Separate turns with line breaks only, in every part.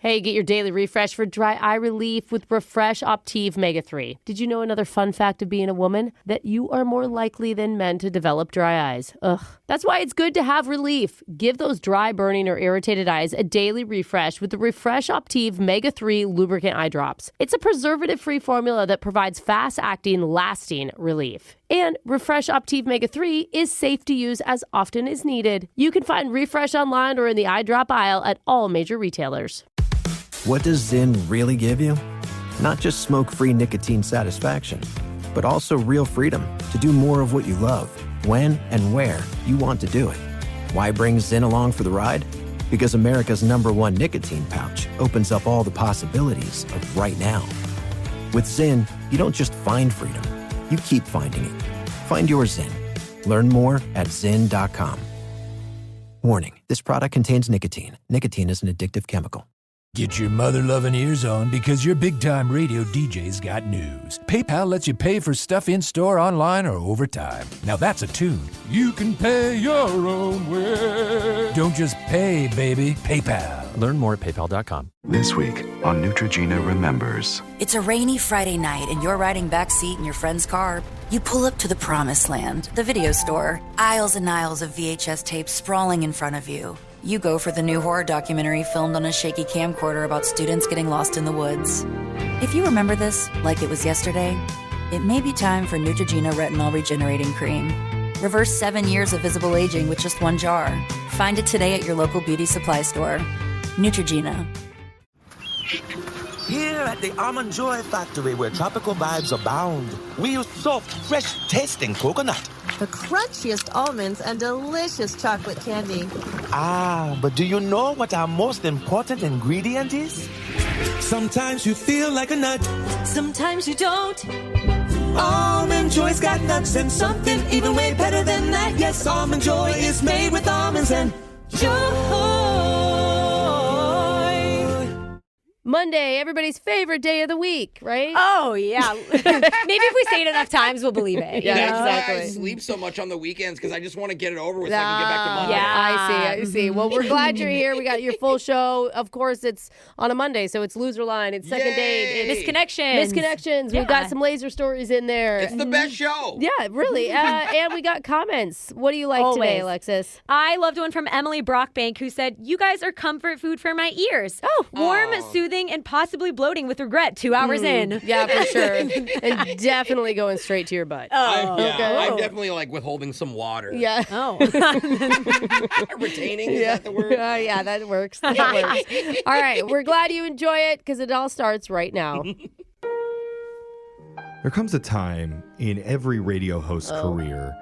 Hey, get your daily refresh for dry eye relief with Refresh Optive Mega 3. Did you know another fun fact of being a woman? That you are more likely than men to develop dry eyes. Ugh. That's why it's good to have relief. Give those dry, burning, or irritated eyes a daily refresh with the Refresh Optive Mega 3 lubricant eye drops. It's a preservative-free formula that provides fast-acting, lasting relief. And Refresh Optive Mega 3 is safe to use as often as needed. You can find Refresh online or in the eye drop aisle at all major retailers.
What does Zyn really give you? Not just smoke-free nicotine satisfaction, but also real freedom to do more of what you love, when and where you want to do it. Why bring Zyn along for the ride? Because America's #1 nicotine pouch opens up all the possibilities of right now. With Zyn, you don't just find freedom, you keep finding it. Find your Zyn. Learn more at Zyn.com. Warning, this product contains nicotine. Nicotine is an addictive chemical.
Get your mother-loving ears on because your big-time radio DJ's got news. PayPal lets you pay for stuff in-store, online, or over time. Now that's a tune. You can pay your own way. Don't just pay, baby. PayPal.
Learn more at paypal.com.
This week on Neutrogena Remembers.
It's a rainy Friday night and you're riding backseat in your friend's car. You pull up to the promised land, the video store. Aisles and aisles of VHS tapes sprawling in front of you. You go for the new horror documentary filmed on a shaky camcorder about students getting lost in the woods. If you remember this like it was yesterday, it may be time for Neutrogena Retinol Regenerating Cream. Reverse 7 years of visible aging with just one jar. Find it today at your local beauty supply store. Neutrogena.
Here at the Almond Joy Factory, where tropical vibes abound, we use soft, fresh-tasting coconut.
The crunchiest almonds and delicious chocolate candy.
Ah, but do you know what our most important ingredient is? Sometimes you feel like a nut.
Sometimes you don't.
Almond Joy's got nuts and something even way better than that. Yes, Almond Joy is made with almonds and joy.
Monday, everybody's favorite day of the week, right?
Oh, yeah. Maybe if we say it enough times, we'll believe it.
Yeah,
you know?
exactly.
I sleep so much on the weekends because I just want to get it over with so I can get back to Monday.
Yeah, I see. Well, we're glad you're here. We got your full show. Of course, it's on a Monday, so it's Loser Line. It's Second Date. It's Misconnections.
Yeah.
We've got some laser stories in there.
It's the best show.
Yeah, really. And we got comments. What do you like today, Alexis?
I loved one from Emily Brockbank who said, "You guys are comfort food for my ears. Warm, soothing, and possibly bloating with regret 2 hours in."
Yeah, for sure. And definitely going straight to your butt.
I'm definitely like withholding some water.
Yeah.
Oh.
Retaining, is that the word?
Yeah, that works. That works. All right, we're glad you enjoy it because it all starts right now.
There comes a time in every radio host's career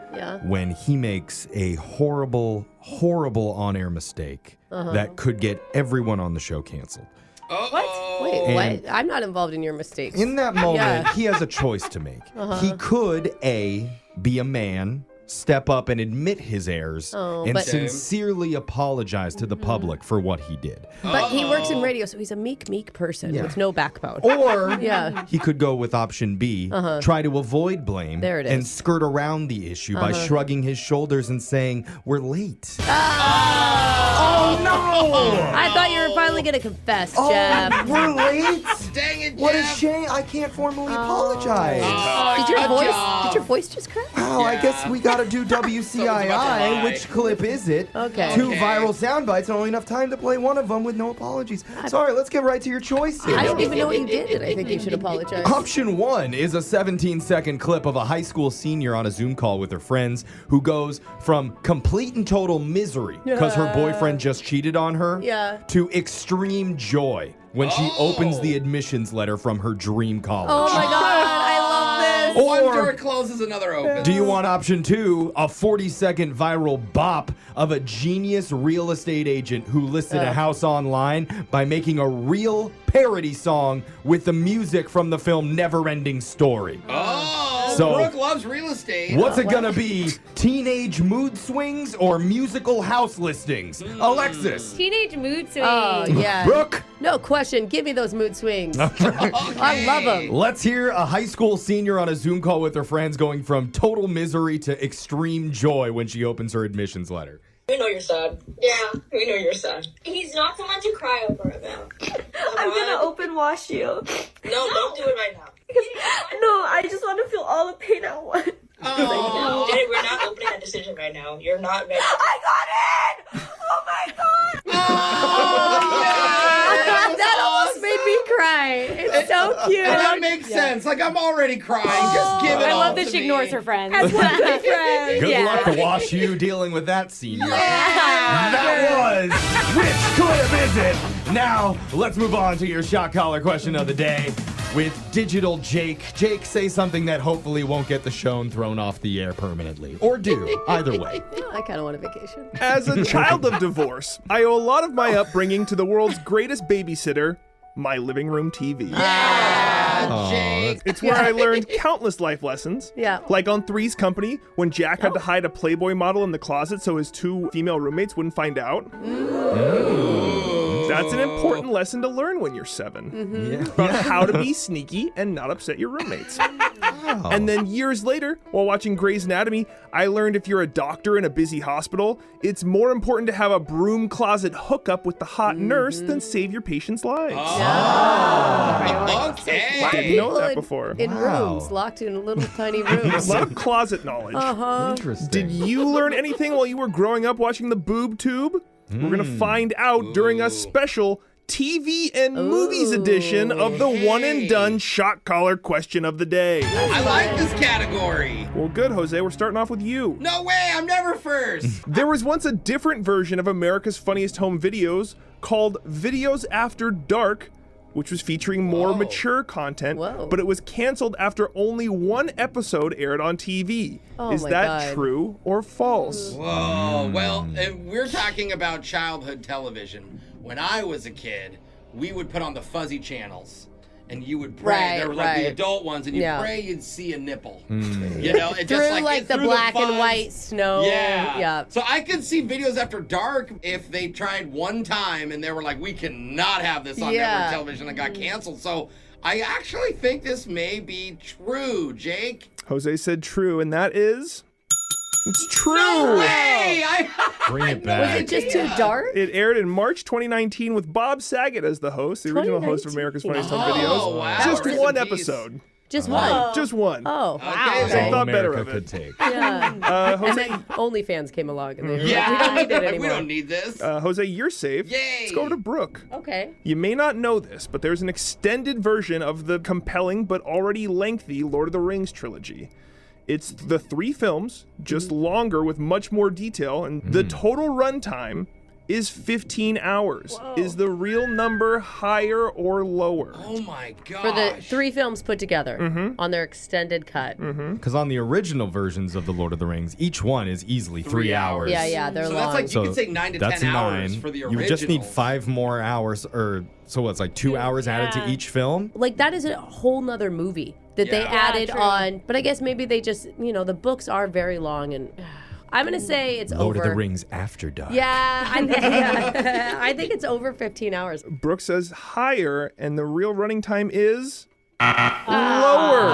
when he makes a horrible, horrible on-air mistake that could get everyone on the show canceled.
What? Wait, what? I'm not involved in your mistakes.
In that moment, he has a choice to make. He could, A, be a man, step up and admit his errors, and sincerely apologize to the public for what he did.
But he works in radio, so he's a meek person with no backbone.
Or he could go with option B, try to avoid blame
There it is.
and skirt around the issue by shrugging his shoulders and saying, "We're late."
Oh, no! I thought you were finally going to confess, Jeff.
We're late?
Dang it, Jeff.
What a shame. I can't formally apologize.
Did your voice just crack?
Wow, I guess we got to do WCII. Which clip is it?
Okay.
2 viral sound bites and only enough time to play one of them with no apologies. Sorry, let's get right to your choices.
I don't even know what you did, and I think you should apologize.
Option 1 is a 17-second clip of a high school senior on a Zoom call with her friends who goes from complete and total misery because her boyfriend just cheated on her to extreme joy when she opens the admissions letter from her dream college.
Oh, my God. I love this.
One door closes, another opens.
Do you want option 2, a 40-second viral bop of a genius real estate agent who listed a house online by making a real parody song with the music from the film Neverending Story?
So Brooke loves real estate.
What's it gonna be? Teenage mood swings or musical house listings? Alexis.
Teenage mood swings.
Oh, yeah.
Brooke.
No question. Give me those mood swings. I love them.
Let's hear a high school senior on a Zoom call with her friends going from total misery to extreme joy when she opens her admissions letter.
We know you're sad. Yeah, we know you're sad. He's not someone to cry over about.
and wash you.
No, don't do it right now.
No, I just want to feel all the pain at once.
Oh. Jenny, we're not opening that decision right now. You're not ready.
I got it! Oh my god!
That almost made me cry. It's so cute.
And that makes sense. Like, I'm already crying. Just give it
I
all
love that
to
she
me.
ignores her friends.
As one good friend.
Good luck to Wash U dealing with that senior. That was Which Clip Is It? Now, let's move on to your shot collar question of the day with Digital Jake. Jake, say something that hopefully won't get the show thrown off the air permanently. Or do, either way.
I kind of want a vacation.
As a child of divorce, I owe a lot of my upbringing to the world's greatest babysitter, my living room TV.
Jake.
It's where I learned countless life lessons.
Yeah.
Like on Three's Company, when Jack had to hide a Playboy model in the closet so his 2 female roommates wouldn't find out. That's an important lesson to learn when you're 7. About how to be sneaky and not upset your roommates. And then years later, while watching Grey's Anatomy, I learned if you're a doctor in a busy hospital, it's more important to have a broom closet hookup with the hot nurse than save your patients' lives.
Okay.
Didn't know that before.
In rooms, locked in little tiny rooms.
A lot of closet knowledge.
Interesting.
Did you learn anything while you were growing up watching the Boob Tube? We're going to find out during a special TV and movies edition of the one and done shot collar question of the day.
I like this category.
Well, good, Jose. We're starting off with you.
No way, I'm never first.
There was once a different version of America's Funniest Home Videos called Videos After Dark, which was featuring more mature content, but it was canceled after only 1 episode aired on TV. Is that true or false?
Whoa, well, if we're talking about childhood television. When I was a kid, we would put on the fuzzy channels. And you would pray. They were like the adult ones, and you'd pray you'd see a nipple. You know, it just
like the black and white snow.
Yeah. So I could see Videos After Dark if they tried one time and they were like, we cannot have this on network television, and got canceled. So I actually think this may be true, Jake.
Jose said true, and that is... It's true.
No way!
Bring it back.
Was it just too dark?
It aired in March 2019 with Bob Saget as the host, the original host of America's Funniest Home Videos.
Wow.
Just 1 episode.
Just one?
Just 1.
Oh, wow.
So I thought better
America
of it.
could take.
Yeah.
Jose,
And then OnlyFans came along. And they were
Yeah.
like, we don't need it anymore.
We don't need this.
Jose, you're safe.
Yay.
Let's go over to Brooke.
Okay.
You may not know this, but there's an extended version of the compelling but already lengthy Lord of the Rings trilogy. It's the 3 films, just longer with much more detail, and the total runtime is 15 hours.
Whoa.
Is the real number higher or lower?
Oh my gosh.
For the 3 films put together on their extended cut.
Because on the original versions of The Lord of the Rings, each one is easily 3 hours.
Yeah, they're
So
long.
that's like, you could say 9 to 10 hours for the original.
You just need 5 more hours, or so it's like 2 hours added to each film?
Like, that is a whole nother movie that they added on. But I guess maybe they just, the books are very long, and I'm going to say it's
Lord
over.
of the Rings After Dark.
Yeah, I think it's over 15 hours.
Brooke says higher, and the real running time is lower.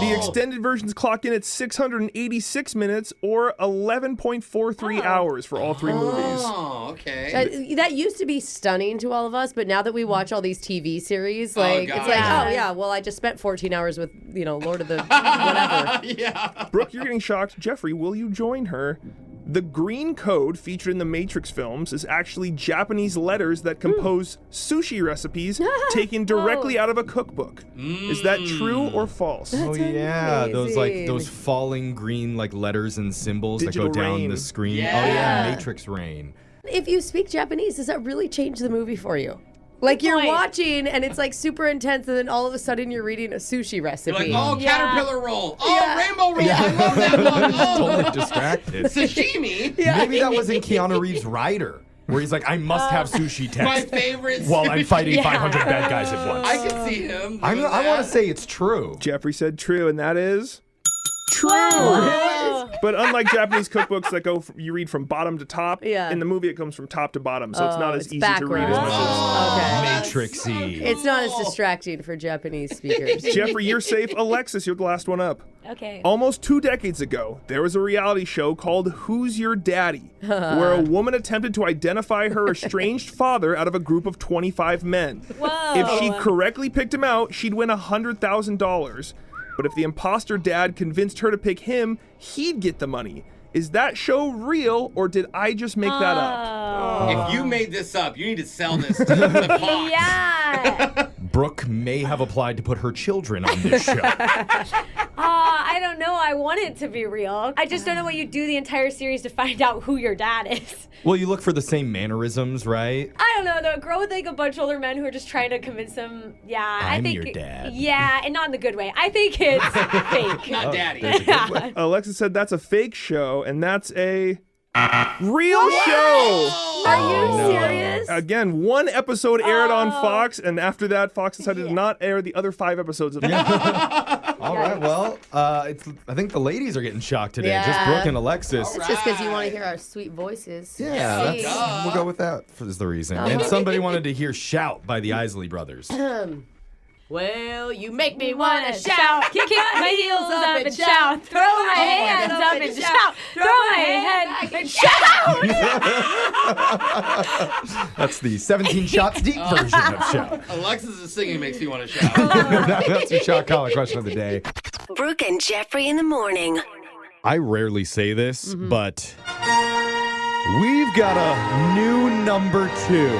The extended versions clock in at 686 minutes or 11.43 hours for all 3 movies.
Oh, okay.
That used to be stunning to all of us, but now that we watch all these TV series, like it's like, oh yeah, well I just spent 14 hours with Lord of the whatever.
Yeah.
Brooke, you're getting shocked. Jeffrey, will you join her? The green code featured in the Matrix films is actually Japanese letters that compose sushi recipes taken directly out of a cookbook. Is that true or false?
Oh yeah, those falling green letters and symbols
Digital
that go down
rain.
the screen.
Yeah.
Oh yeah, Matrix rain.
If you speak Japanese, does that really change the movie for you? Like you're watching and it's like super intense, and then all of a sudden you're reading a sushi recipe.
You're like, caterpillar roll. Oh, rainbow roll. I love that one.
Totally distracted.
Sashimi.
Maybe that was in Keanu Reeves' Rider, where he's like, I must have sushi text
My favorite
while I'm fighting
sushi.
500 bad guys at once.
I can see him.
I want to say it's true.
Jeffrey said true, and that is True. But unlike Japanese cookbooks that you read from bottom to top, in the movie it comes from top to bottom, so it's not as easy to read as much as
Matrixy.
It's not as distracting for Japanese speakers.
Jeffrey, you're safe. Alexis, you're the last one up.
Okay.
Almost 2 decades ago, there was a reality show called Who's Your Daddy, where a woman attempted to identify her estranged father out of a group of 25 men.
Whoa.
If she correctly picked him out, she'd win $100,000. But if the imposter dad convinced her to pick him, he'd get the money. Is that show real, or did I just make that up?
If you made this up, you need to sell this to the Fox.
Yeah.
Brooke may have applied to put her children on this show.
I don't know. I want it to be real. I just don't know what you do the entire series to find out who your dad is.
Well, you look for the same mannerisms, right?
I don't know, though. A girl with like a bunch of older men who are just trying to convince them, I
I'm
think
your dad.
Yeah, and not in the good way. I think it's fake.
Not daddy.
Yeah.
Alexa said that's a fake show, and that's a real show.
Are you serious?
Again, 1 episode aired on Fox, and after that, Fox decided to not air the other 5 episodes of the
All right, well, I think the ladies are getting shocked today.
Yeah.
Just Brooke and Alexis.
It's just because you want to hear our sweet voices.
Yeah, we'll go with that is the reason. And somebody wanted to hear Shout by the Isley Brothers.
Well, you make me want to shout.
Kick my heels up and shout. Throw my hands up and shout. Throw my head and shout.
That's the 17 shots deep version of Shout.
Alexis' singing makes me want to shout.
That's your Shout Collar question of the day.
Brooke and Jeffrey in the morning.
I rarely say this, but we've got a new number 2.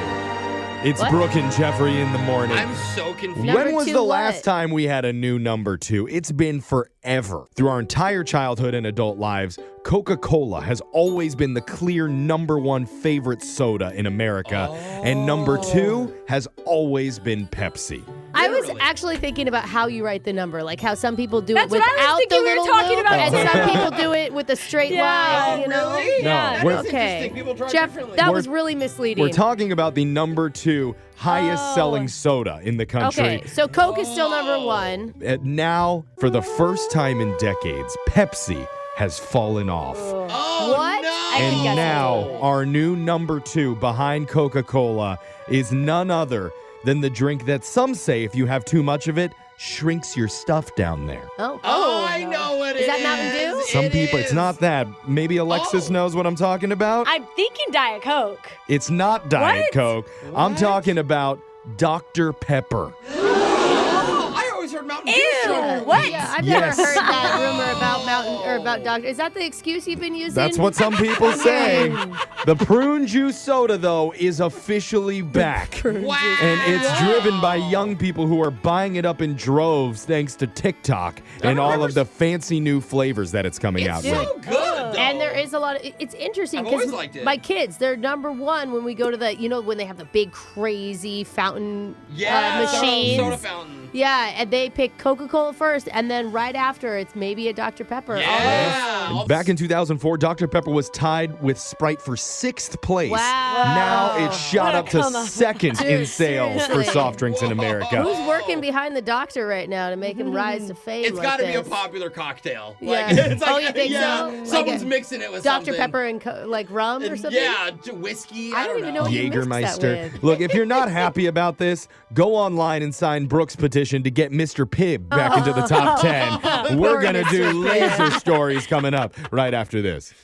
It's
What?
Brooke and Jeffrey in the morning.
I'm so confused.
When was
2
the
what?
last time we had a new number 2? It's been forever. Through our entire childhood and adult lives, Coca-Cola has always been the clear number 1 favorite soda in America, and number 2 has always been Pepsi.
I was actually thinking about how you write the number, like how some people do
That's
it
what I was
without the
thinking we were
little
talking
loop,
about
and
too.
some people do it with a straight line. You know?
Really?
No,
That
we're-
is
Okay,
interesting. People try
Jeff,
differently.
that
We're-
was really misleading.
We're talking about the number 2 highest selling soda in the country.
Okay, so Coke is still number 1.
And now, for the first time in decades, Pepsi has fallen off.
Oh,
What?
no.
And now, our new number 2 behind Coca-Cola is none other than the drink that some say, if you have too much of it, shrinks your stuff down there.
Oh,
I know what it
Is that Mountain Dew?
Some people, it's not that. Maybe Alexis knows what I'm talking about.
I'm thinking Diet Coke.
It's not Diet
What?
Coke. I'm talking about Dr. Pepper.
Oh, I always heard Mountain Dew.
Ew, what?
Yeah, I've
Yes.
never heard that rumor about Mountain or about Doctor. Is that the excuse you've been using?
That's what some people say. The prune juice soda, though, is officially back.
Wow.
And it's driven by young people who are buying it up in droves thanks to TikTok and all of the fancy new flavors that it's coming out with.
So good, though.
And there is a lot of. It's interesting
I've always
because
liked it.
my kids, they're number 1 when we go to the, when they have the big crazy fountain machines.
Soda fountain.
Yeah, and they pick Coca-Cola first, and then right after it's maybe a Dr. Pepper.
Yeah.
Back in 2004, Dr. Pepper was tied with Sprite for 6th place.
Wow.
Now it's shot
What a
up to
come up.
2nd in
Dude,
sales for
seriously.
soft drinks in America.
Who's working behind the doctor right now to make him rise to fame?
It's got to be a
this?
popular cocktail.
Yeah.
Like, it's like,
Oh, you think so? Like
Someone's
a
mixing it with
Dr.
something.
Pepper and like rum or something?
Yeah, whiskey.
I don't even know what you mix that
Jägermeister.
with.
Look, if you're not happy about this, go online and sign Brooke's petition to get Mr. Pibb back into the top 10. We're
Poor
going to do
Mr.
laser stories coming up right after this.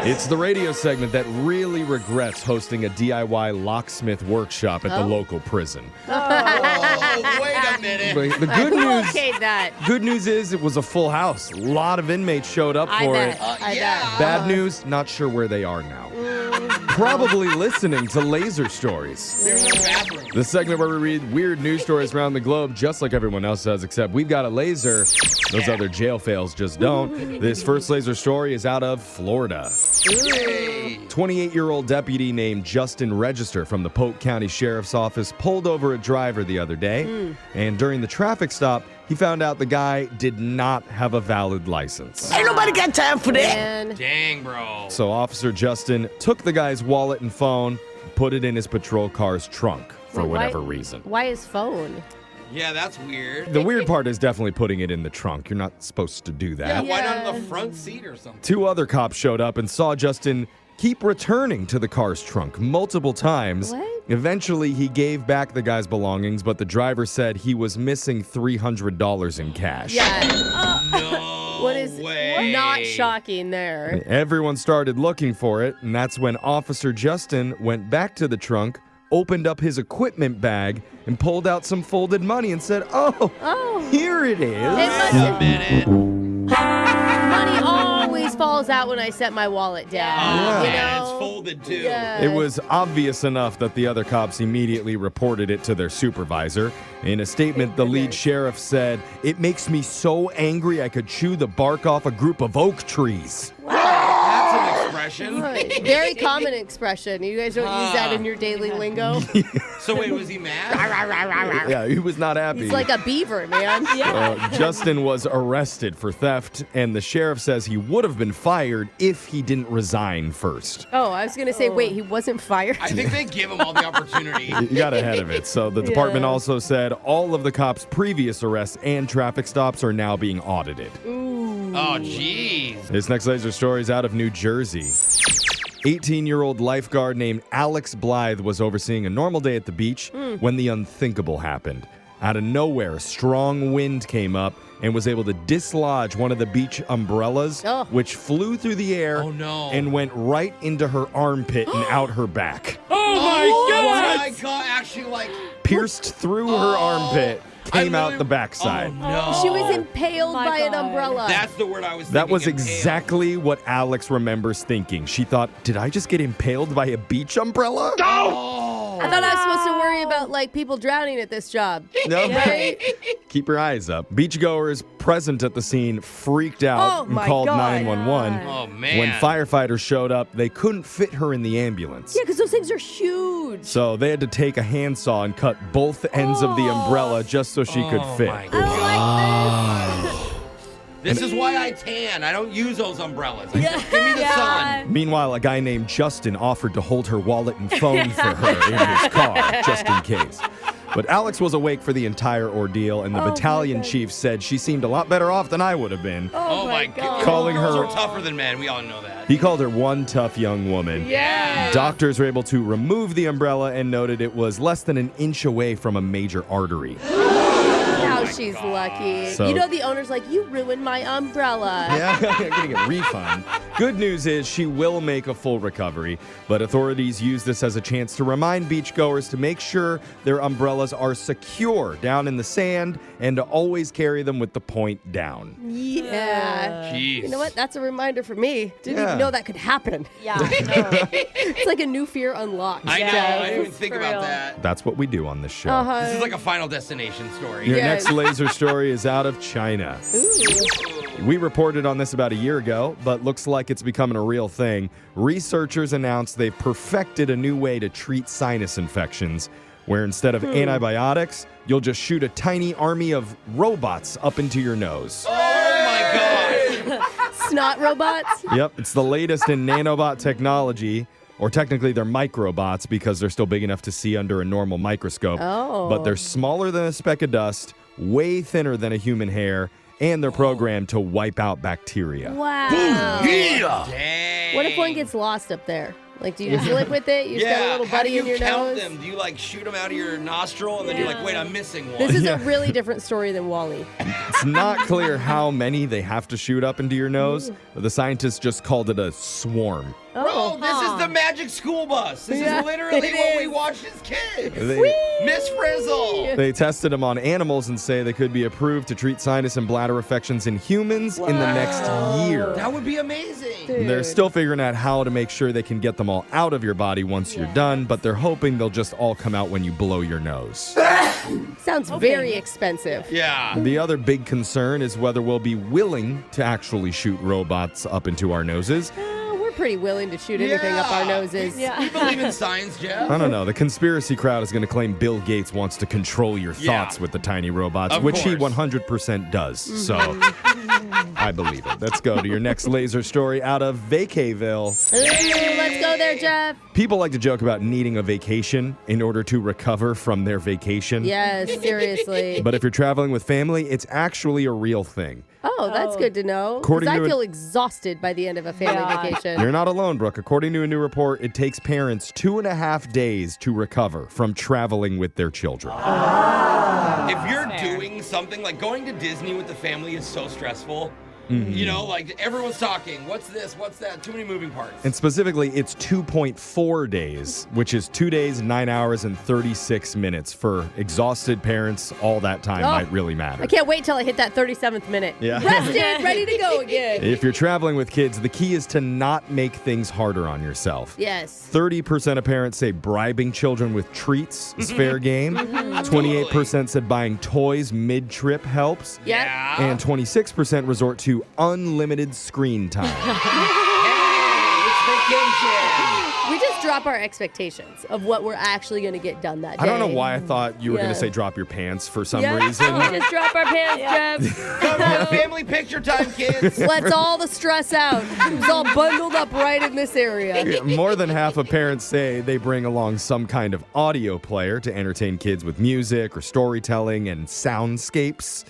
It's the radio segment that really regrets hosting a DIY locksmith workshop at the local prison.
Oh, wait a minute.
But the good news,
Okay, that.
good news is it was a full house. A lot of inmates showed up
I
for
bet.
it.
I
yeah.
bet.
Bad news, not sure where they are now. Probably listening to Laser Stories. The segment where we read weird news stories around the globe just like everyone else does, except we've got a laser. Those other jail fails just don't. This first laser story is out of Florida. 28-year-old deputy named Justin Register from the Polk County Sheriff's Office pulled over a driver the other day, and during the traffic stop, he found out the guy did not have a valid license.
Ain't nobody got time for that.
Man.
Dang, bro.
So Officer Justin took the guy's wallet and phone, put it in his patrol car's trunk for
Wait,
whatever
why-
reason.
Why his phone?
Yeah, that's weird.
The weird part is definitely putting it in the trunk. You're not supposed to do that.
Yeah, why not in the front seat or something?
2 other cops showed up and saw Justin keep returning to the car's trunk multiple times.
What?
Eventually, he gave back the guy's belongings, but the driver said he was missing $300 in cash.
Yeah.
No
What is
way.
not shocking there?
Everyone started looking for it, and that's when Officer Justin went back to the trunk, opened up his equipment bag, and pulled out some folded money and said, oh. Here it is.
It must Money always falls out when I set my wallet down. You know?
It's folded too.
Yeah.
It was obvious enough that the other cops immediately reported it to their supervisor. In a statement, the lead sheriff said, "It makes me so angry I could chew the bark off a group of oak trees."
That's an expression.
Right. Very common expression. You guys don't use that in your daily lingo?
So wait, was he mad?
Yeah, he was not happy.
He's like a beaver, man.
Justin was arrested for theft, and the sheriff says he would have been fired if he didn't resign first.
Oh, I was going to say, wait, he wasn't fired?
I think they give him all the opportunity.
You got ahead of it. So the department also said all of the cops' previous arrests and traffic stops are now being audited.
Oh, jeez.
This next laser story is out of New Jersey. 18-year-old lifeguard named Alex Blythe was overseeing a normal day at the beach when the unthinkable happened. Out of nowhere, a strong wind came up and was able to dislodge one of the beach umbrellas, which flew through the air and went right into her armpit and out her back.
Oh my God. Actually, like...
Pierced through her armpit, came out the backside.
Oh, no.
She was impaled by an umbrella.
That's the word I was thinking.
That was
impaled.
exactly what Alex remembers thinking. She thought, did I just get impaled by a beach umbrella?
I thought I was supposed to worry about, like, people drowning at this job.
No.
Right?
Keep your eyes up. Beachgoers present at the scene freaked out and called 911.
Oh, man.
When firefighters showed up, they couldn't fit her in the ambulance.
Yeah, because those things are huge.
So they had to take a handsaw and cut both ends of the umbrella just so she could fit.
My God. This is why I tan. I don't use those umbrellas. Give me the sun.
Meanwhile, a guy named Justin offered to hold her wallet and phone for her in his car, just in case. But Alex was awake for the entire ordeal, and the battalion chief said she seemed a lot better off than I would have been.
Oh my God.
Calling
Girls
her...
are tougher than men. We all know that.
He called her one tough young woman.
Yeah.
Doctors were able to remove the umbrella and noted it was less than an inch away from a major artery.
Now she's lucky.
So-
You know, the owner's like, you ruined my umbrella.
Yeah, I'm getting a refund. Good news is she will make a full recovery, but authorities use this as a chance to remind beachgoers to make sure their umbrellas are secure down in the sand and to always carry them with the point down.
Yeah.
Jeez.
You know what? That's a reminder for me. Didn't
Yeah.
even know that could happen.
Yeah.
It's like a new fear unlocked.
I know. I didn't even think
For
about
real.
that.
That's what we do on this show.
This is like a Final Destination story.
Your next laser story is out of China. We reported on this about a year ago, but looks like it's becoming a real thing. Researchers announced they've perfected a new way to treat sinus infections, where instead of antibiotics, you'll just shoot a tiny army of robots up into your nose.
Oh my God.
Snot robots?
Yep, it's the latest in nanobot technology. Or technically, they're microbots because they're still big enough to see under a normal microscope.
Oh.
But they're smaller than a speck of dust, way thinner than a human hair, and they're programmed to wipe out bacteria.
Wow.
Dang.
What if one gets lost up there? Like, do you just live with it? You just got a little
How
buddy
do you
in your
count
nose?
them? Do you like shoot them out of your nostril and then you're like, wait, I'm missing one?
This is a really different story than Wall-E.
It's not clear how many they have to shoot up into your nose, but the scientists just called it a swarm.
Bro, this is the magic school bus. This is literally what we watched as kids. Miss Frizzle.
They tested them on animals and say they could be approved to treat sinus and bladder infections in humans in the next year.
That would be amazing.
They're still figuring out how to make sure they can get them all out of your body once you're done, but they're hoping they'll just all come out when you blow your nose.
Sounds very expensive.
Yeah.
The other big concern is whether we'll be willing to actually shoot robots up into our noses.
We're pretty willing to shoot anything up our noses.
Yeah. You believe in science, Jeff?
I don't know. The conspiracy crowd is going to claim Bill Gates wants to control your thoughts with the tiny robots, which he 100% does. So I believe it. Let's go to your next laser story out of Vacayville.
Let's go there, Jeff.
People like to joke about needing a vacation in order to recover from their vacation.
Yes, seriously.
But if you're traveling with family, it's actually a real thing.
Oh, that's good to know. Because I feel exhausted by the end of a family vacation.
You're not alone, Brooke. According to a new report, it takes parents 2.5 days to recover from traveling with their children.
If you're doing something like going to Disney with the family is so stressful. Mm-hmm. You know, like everyone's talking. What's this? What's that? Too many moving parts.
And specifically, it's 2.4 days, which is 2 days, 9 hours, and 36 minutes. For exhausted parents, all that time might really matter.
I can't wait till I hit that 37th minute.
Yeah.
Rested, ready to go again.
If you're traveling with kids, the key is to not make things harder on yourself.
Yes.
30% of parents say bribing children with treats is fair game. 28% said buying toys mid-trip helps.
Yeah.
And 26% resort to unlimited screen time.
We just drop our expectations of what we're actually going to get done that day.
I don't know why I thought you were going to say drop your pants for some reason.
We just drop our pants, Jeff.
Come on, family picture time, kids.
Let's all the stress out. It's all bundled up right in this area.
Yeah, more than half of parents say they bring along some kind of audio player to entertain kids with music or storytelling and soundscapes.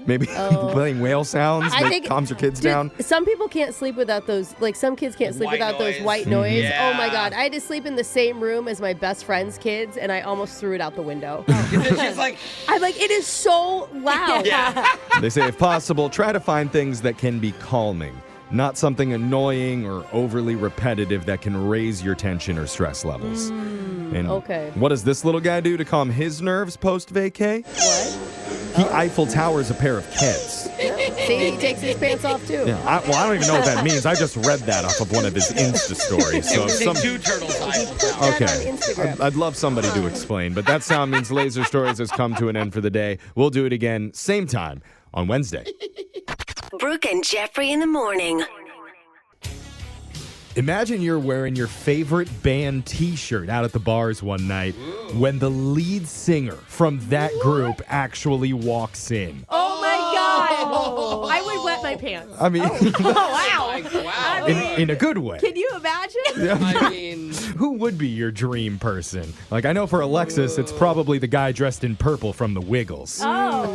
Maybe playing whale sounds calms your kids down.
Some people can't sleep without those, like some kids can't sleep without those white noise.
Yeah.
Oh my God. I had to sleep in the same room as my best friend's kids and I almost threw it out the window.
She's like,
I'm like, it is so loud.
They say if possible, try to find things that can be calming, not something annoying or overly repetitive that can raise your tension or stress levels. And what does this little guy do to calm his nerves post-vacay?
What?
He Eiffel Towers a pair of Keds.
See, he takes his pants off too.
Yeah, I don't even know what that means. I just read that off of one of his Insta stories. So
two turtles Eiffel Towers.
Okay, I'd love somebody to explain, but that sound means Laser Stories has come to an end for the day. We'll do it again, same time on Wednesday.
Brooke and Jeffrey in the morning.
Imagine you're wearing your favorite band t-shirt out at the bars one night when the lead singer from that group actually walks in.
Oh my God! I would wet my pants.
I mean,
Wow.
in a good way.
Can you imagine?
I mean,
who would be your dream person? Like, I know for Alexis, it's probably the guy dressed in purple from the Wiggles.
Oh.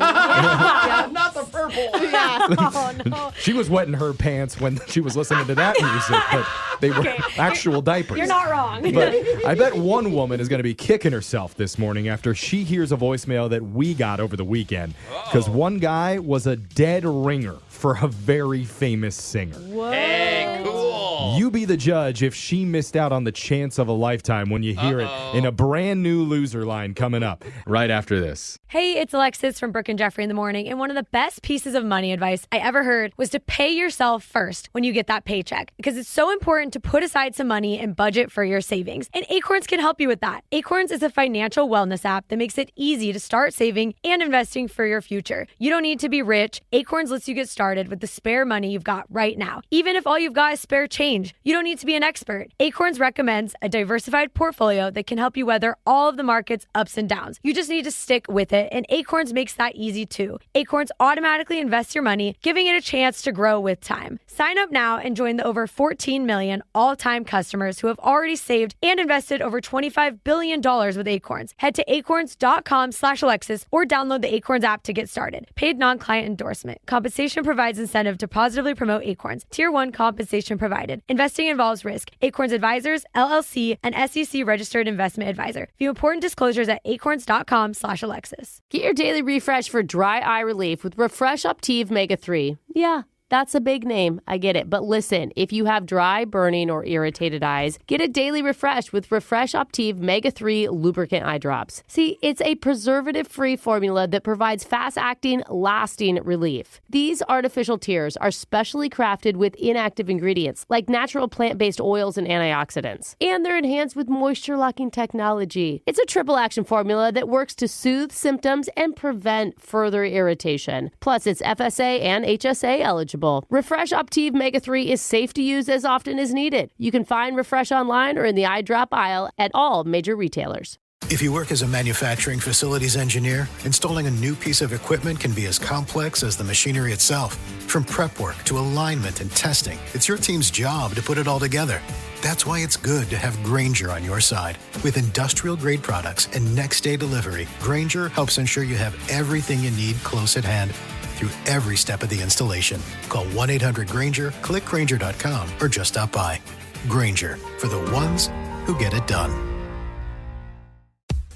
not the purple.
Yeah. Oh, no.
She was wetting her pants when she was listening to that music, but they were actual diapers.
You're not wrong.
But I bet one woman is going to be kicking herself this morning after she hears a voicemail that we got over the weekend. Because one guy was a dead ringer for a very famous singer.
Whoa.
Hey, cool.
You be the judge if she missed out on the chance of a lifetime when you hear it in a brand new loser line coming up right after this.
Hey, it's Alexis from Brooke and Jeffrey in the morning, and one of the best pieces of money advice I ever heard was to pay yourself first when you get that paycheck, because it's so important to put aside some money and budget for your savings. And Acorns can help you with that. Acorns is a financial wellness app that makes it easy to start saving and investing for your future. You don't need to be rich. Acorns lets you get started with the spare money you've got right now. Even if all you've got is spare change, you don't need to be an expert. Acorns recommends a diversified portfolio that can help you weather all of the market's ups and downs. You just need to stick with it, and Acorns makes that easy too. Acorns automatically invests your money, giving it a chance to grow with time. Sign up now and join the over 14 million all-time customers who have already saved and invested over $25 billion with Acorns. Head to acorns.com/Alexis or download the Acorns app to get started. Paid non-client endorsement. Compensation provides incentive to positively promote Acorns. Tier 1 compensation provided. Investing involves risk. Acorns Advisors, LLC, an SEC registered investment advisor. View important disclosures at acorns.com/Alexis.
Get your daily refresh for dry eye relief with Refresh Optive Mega 3. Yeah. That's a big name. I get it. But listen, if you have dry, burning, or irritated eyes, get a daily refresh with Refresh Optive Mega 3 lubricant eye drops. See, it's a preservative-free formula that provides fast-acting, lasting relief. These artificial tears are specially crafted with inactive ingredients like natural plant-based oils and antioxidants. And they're enhanced with moisture-locking technology. It's a triple-action formula that works to soothe symptoms and prevent further irritation. Plus, it's FSA and HSA eligible. comfortable. Refresh Optive Mega 3 is safe to use as often as needed. You can find Refresh online or in the eye drop aisle at all major retailers.
If you work as a manufacturing facilities engineer, installing a new piece of equipment can be as complex as the machinery itself. From prep work to alignment and testing, it's your team's job to put it all together. That's why it's good to have Grainger on your side. With industrial-grade products and next-day delivery, Grainger helps ensure you have everything you need close at hand through every step of the installation. Call 1-800-GRAINGER, click Grainger.com, or just stop by. Grainger, for the ones who get it done.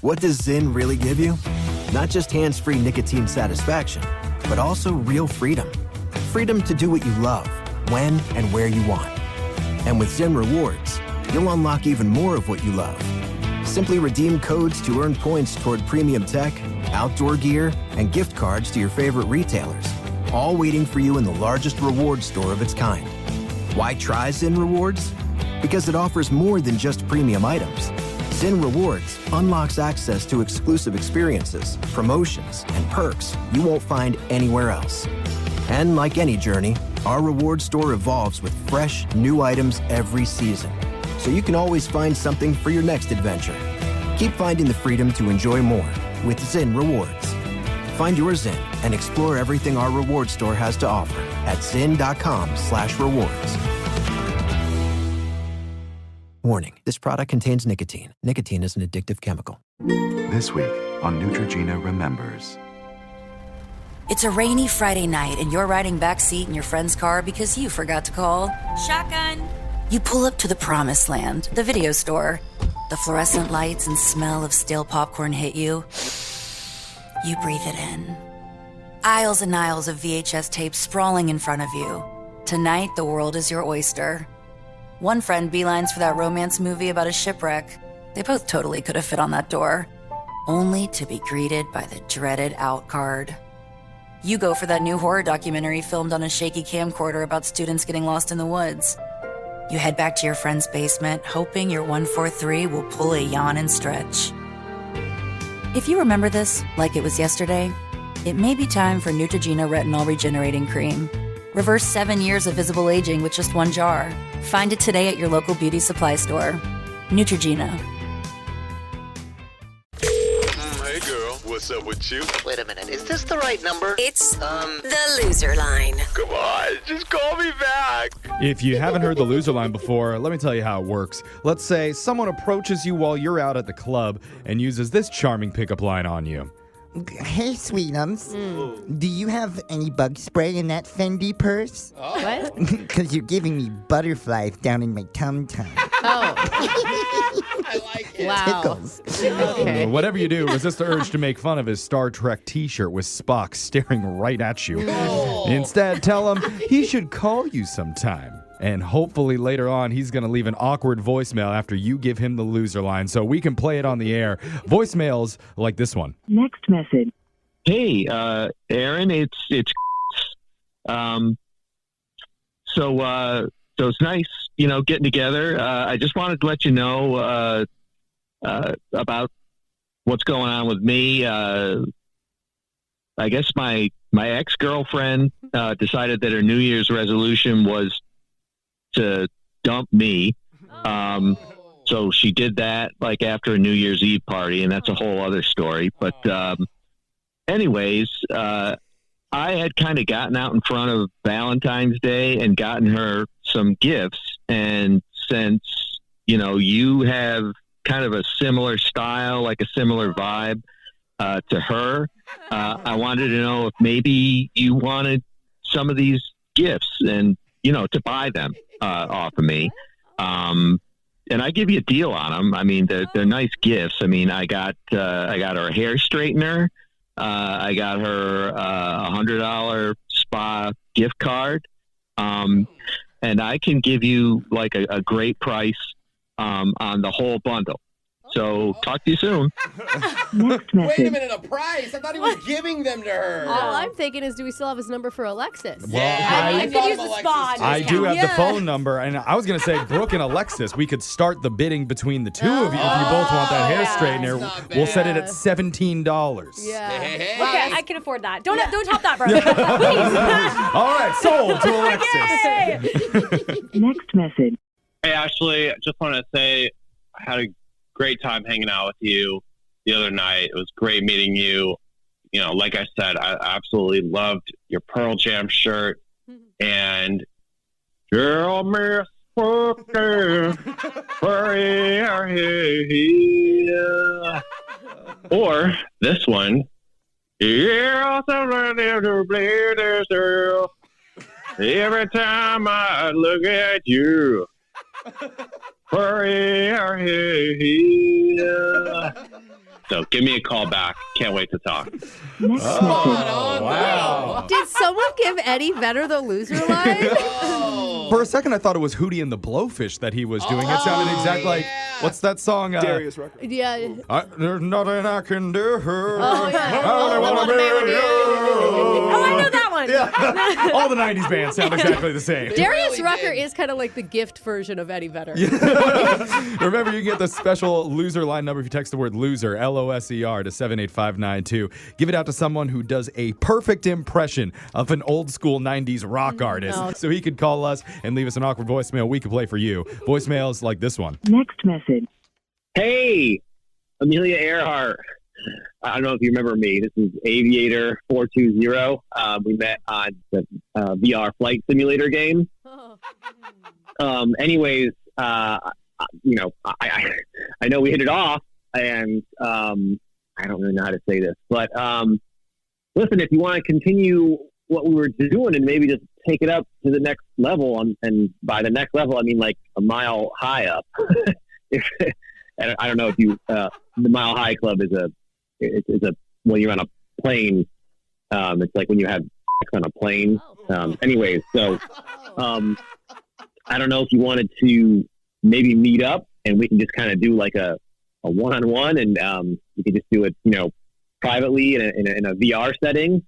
What does Zyn really give you? Not just hands-free nicotine satisfaction, but also real freedom. Freedom to do what you love, when and where you want. And with Zyn Rewards, you'll unlock even more of what you love. Simply redeem codes to earn points toward premium tech, outdoor gear, and gift cards to your favorite retailers, all waiting for you in the largest reward store of its kind. Why try Zyn Rewards? Because it offers more than just premium items. Zyn Rewards unlocks access to exclusive experiences, promotions, and perks you won't find anywhere else. And like any journey, our reward store evolves with fresh, new items every season, so you can always find something for your next adventure. Keep finding the freedom to enjoy more with Zyn Rewards. Find your Zyn and explore everything our reward store has to offer at zyn.com/rewards. Warning, this product contains nicotine. Nicotine is an addictive chemical.
This week on Neutrogena Remembers.
It's a rainy Friday night and you're riding backseat in your friend's car because you forgot to call.
Shotgun.
You pull up to the promised land, the video store. The fluorescent lights and smell of stale popcorn hit you. You breathe it in. Aisles and aisles of VHS tapes sprawling in front of you. Tonight, the world is your oyster. One friend beelines for that romance movie about a shipwreck. They both totally could have fit on that door, only to be greeted by the dreaded out card. You go for that new horror documentary filmed on a shaky camcorder about students getting lost in the woods. You head back to your friend's basement, hoping your 143 will pull a yawn and stretch. If you remember this like it was yesterday, it may be time for Neutrogena Retinol Regenerating Cream. Reverse 7 years of visible aging with just one jar. Find it today at your local beauty supply store. Neutrogena.
Hey girl, what's up with you?
Wait a minute, is this the right number?
It's the loser line.
Come on, just call me back.
If you haven't heard the loser line before, let me tell you how it works. Let's say someone approaches you while you're out at the club and uses this charming pickup line on you.
Hey, Sweetums. Do you have any bug spray in that Fendi purse?
Oh. What?
Because you're giving me butterflies down in my tum-tum.
Oh.
I like it.
Wow.
Tickles.
Okay.
Whatever you do, resist the urge to make fun of his Star Trek t-shirt with Spock staring right at you.
No.
Instead, tell him he should call you sometime. And hopefully later on, he's going to leave an awkward voicemail after you give him the loser line so we can play it on the air. Voicemails like this one.
Next message.
Hey, Aaron, it's so it's nice, getting together. I just wanted to let you know about what's going on with me. I guess my ex-girlfriend decided that her New Year's resolution was to dump me. So she did that like after a New Year's Eve party, and that's a whole other story. But anyways, I had kind of gotten out in front of Valentine's Day and gotten her some gifts. And since, you have kind of a similar style, like a similar vibe to her, I wanted to know if maybe you wanted some of these gifts and, to buy them off of me. And I give you a deal on them. I mean, they're nice gifts. I mean, I got her a hair straightener. I got her a $100 spa gift card. And I can give you like a great price on the whole bundle. So talk to you soon.
Wait a minute, a prize? I thought he was giving them to her.
All I'm thinking is, do we still have his number for Alexis?
Well,
I could use the spa.
I do have the phone number, and I was going to say, Brooke and Alexis, we could start the bidding between the two of you if you both want that hair straightener. We'll set it at $17.
Yeah.
Okay, I can afford that. Don't top that, bro.
All right, sold to Alexis.
Next message.
Hey, Ashley, I just want to say I had a great time hanging out with you the other night. It was great meeting you. You know, like I said, I absolutely loved your Pearl Jam shirt. And girl, Miss Walker, hurry, hurry. Or this one. Yeah, every time I look at you. Hurry, hurry. So give me a call back. Can't wait to talk.
Wow.
Did someone give Eddie Vedder the loser line?
For a second, I thought it was Hootie and the Blowfish that he was doing. It sounded exactly like, what's that song?
Darius Rucker.
Yeah.
There's nothing I can do.
Oh, yeah.
I only wanna be with you.
Oh, I know that one.
Yeah. All the 90s bands sound exactly the same.
Darius Rucker is kind of like the gift version of Eddie Vedder.
Remember, you can get the special loser line number if you text the word loser, LOSER, to 78592. Give it out to someone who does a perfect impression of an old school 90s rock artist.
No.
So he could call us and leave us an awkward voicemail we could play for you. Voicemails like this one.
Next message.
Hey, Amelia Earhart. I don't know if you remember me. This is Aviator 420. We met on the VR flight simulator game. Anyways, you know, I know we hit it off, and I don't really know how to say this, but listen, if you want to continue what we were doing and maybe just take it up to the next level, and by the next level, I mean like a mile high up. And I don't know if you, the Mile High Club is when you're on a plane, it's like when you have sex on a plane. Anyways, so I don't know if you wanted to maybe meet up and we can just kind of do like a one-on-one, and we can just do it, you know, privately in a VR setting.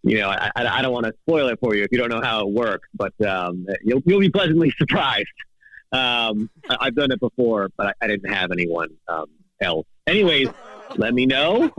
You know, I don't want to spoil it for you if you don't know how it works, but you'll be pleasantly surprised. I've done it before, but I didn't have anyone else. Anyways, let me know.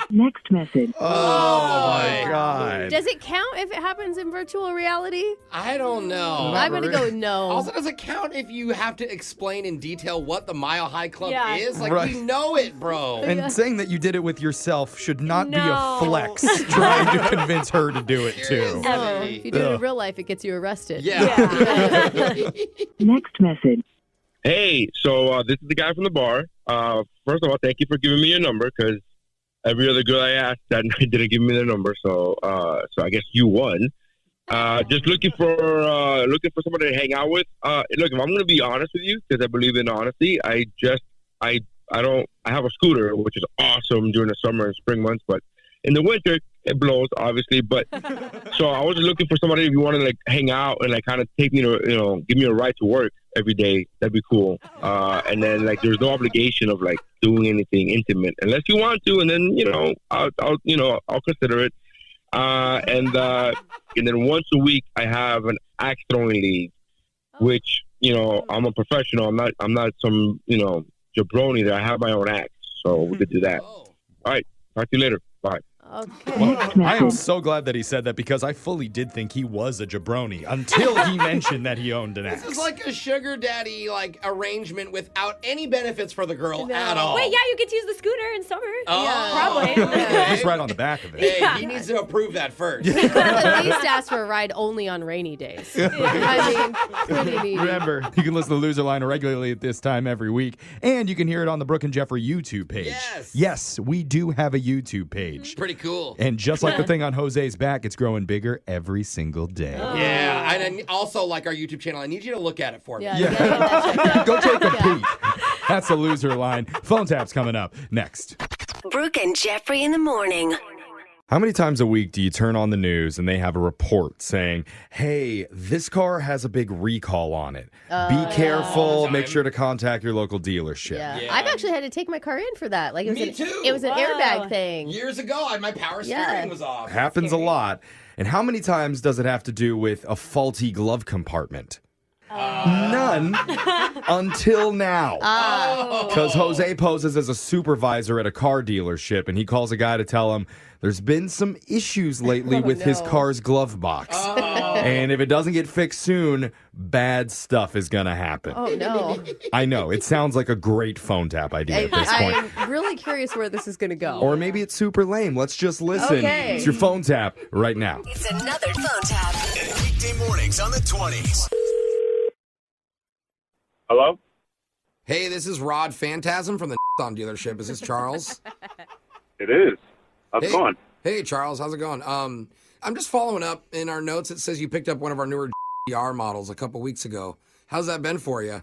Next message.
Oh my God.
Does it count if it happens in virtual reality?
I don't know.
I'm going to go no.
Also, does it count if you have to explain in detail what the Mile High Club is? Like,
Right.
you know it, bro.
And saying that you did it with yourself should not be a flex trying to convince her to do it too.
No. If you do it in real life, it gets you arrested.
Next message.
Hey, so this is the guy from the bar. First of all, thank you for giving me your number, because every other girl I asked that night didn't give me their number, so I guess you won. Just looking for somebody to hang out with. Look, if I'm going to be honest with you, because I believe in honesty, I have a scooter, which is awesome during the summer and spring months, but in the winter it blows, obviously. But so I was just looking for somebody, if you want to like hang out and like kind of take me to, you know, give me a ride to work every day, that'd be cool. And then like there's no obligation of like doing anything intimate unless you want to, and then, you know, I'll consider it. And then once a week I have an axe throwing league, which, you know, I'm a professional. I'm not some, you know, jabroni there. I have my own axe, so we could do that. All right, talk to you later. Bye.
Okay.
Well, I am so glad that he said that, because I fully did think he was a jabroni until he mentioned that he owned an axe.
This is like a sugar daddy like arrangement without any benefits for the girl at all.
Wait, yeah, you get to use the scooter in summer.
Oh,
Yeah, probably.
Just right on the back of it.
Hey, he needs to approve that first.
At least ask for a ride only on rainy days. I mean, pretty neat.
Remember, you can listen to Loser Line regularly at this time every week, and you can hear it on the Brooke and Jeffrey YouTube page. Yes, we do have a YouTube page.
Pretty cool.
And just like the thing on Jose's back, it's growing bigger every single day.
Yeah, and also like our YouTube channel, I need you to look at it for me.
Go take a peek. That's the Loser Line. Phone tap's coming up next.
Brooke and Jeffrey in the morning.
How many times a week do you turn on the news and they have a report saying, hey, this car has a big recall on it. Be careful. Make sure to contact your local dealership.
Yeah. I've actually had to take my car in for that. Like,
Me too.
It was an airbag thing.
Years ago, my power steering was off.
Happens a lot. And how many times does it have to do with a faulty glove compartment? None until now. Because Jose poses as a supervisor at a car dealership, and he calls a guy to tell him there's been some issues lately with his car's glove box. And if it doesn't get fixed soon, bad stuff is going to happen.
Oh, no.
I know. It sounds like a great phone tap idea at this point.
I'm really curious where this is going to go.
Or maybe it's super lame. Let's just listen.
Okay.
It's your phone tap right now.
It's another phone tap.
Weekday mornings on the 20s.
Hello?
Hey, this is Rod Phantasm from the Nissan dealership. Is this Charles?
It is. How's it going?
Hey, Charles. How's it going? I'm just following up. In our notes, it says you picked up one of our newer GR models a couple weeks ago. How's that been for you?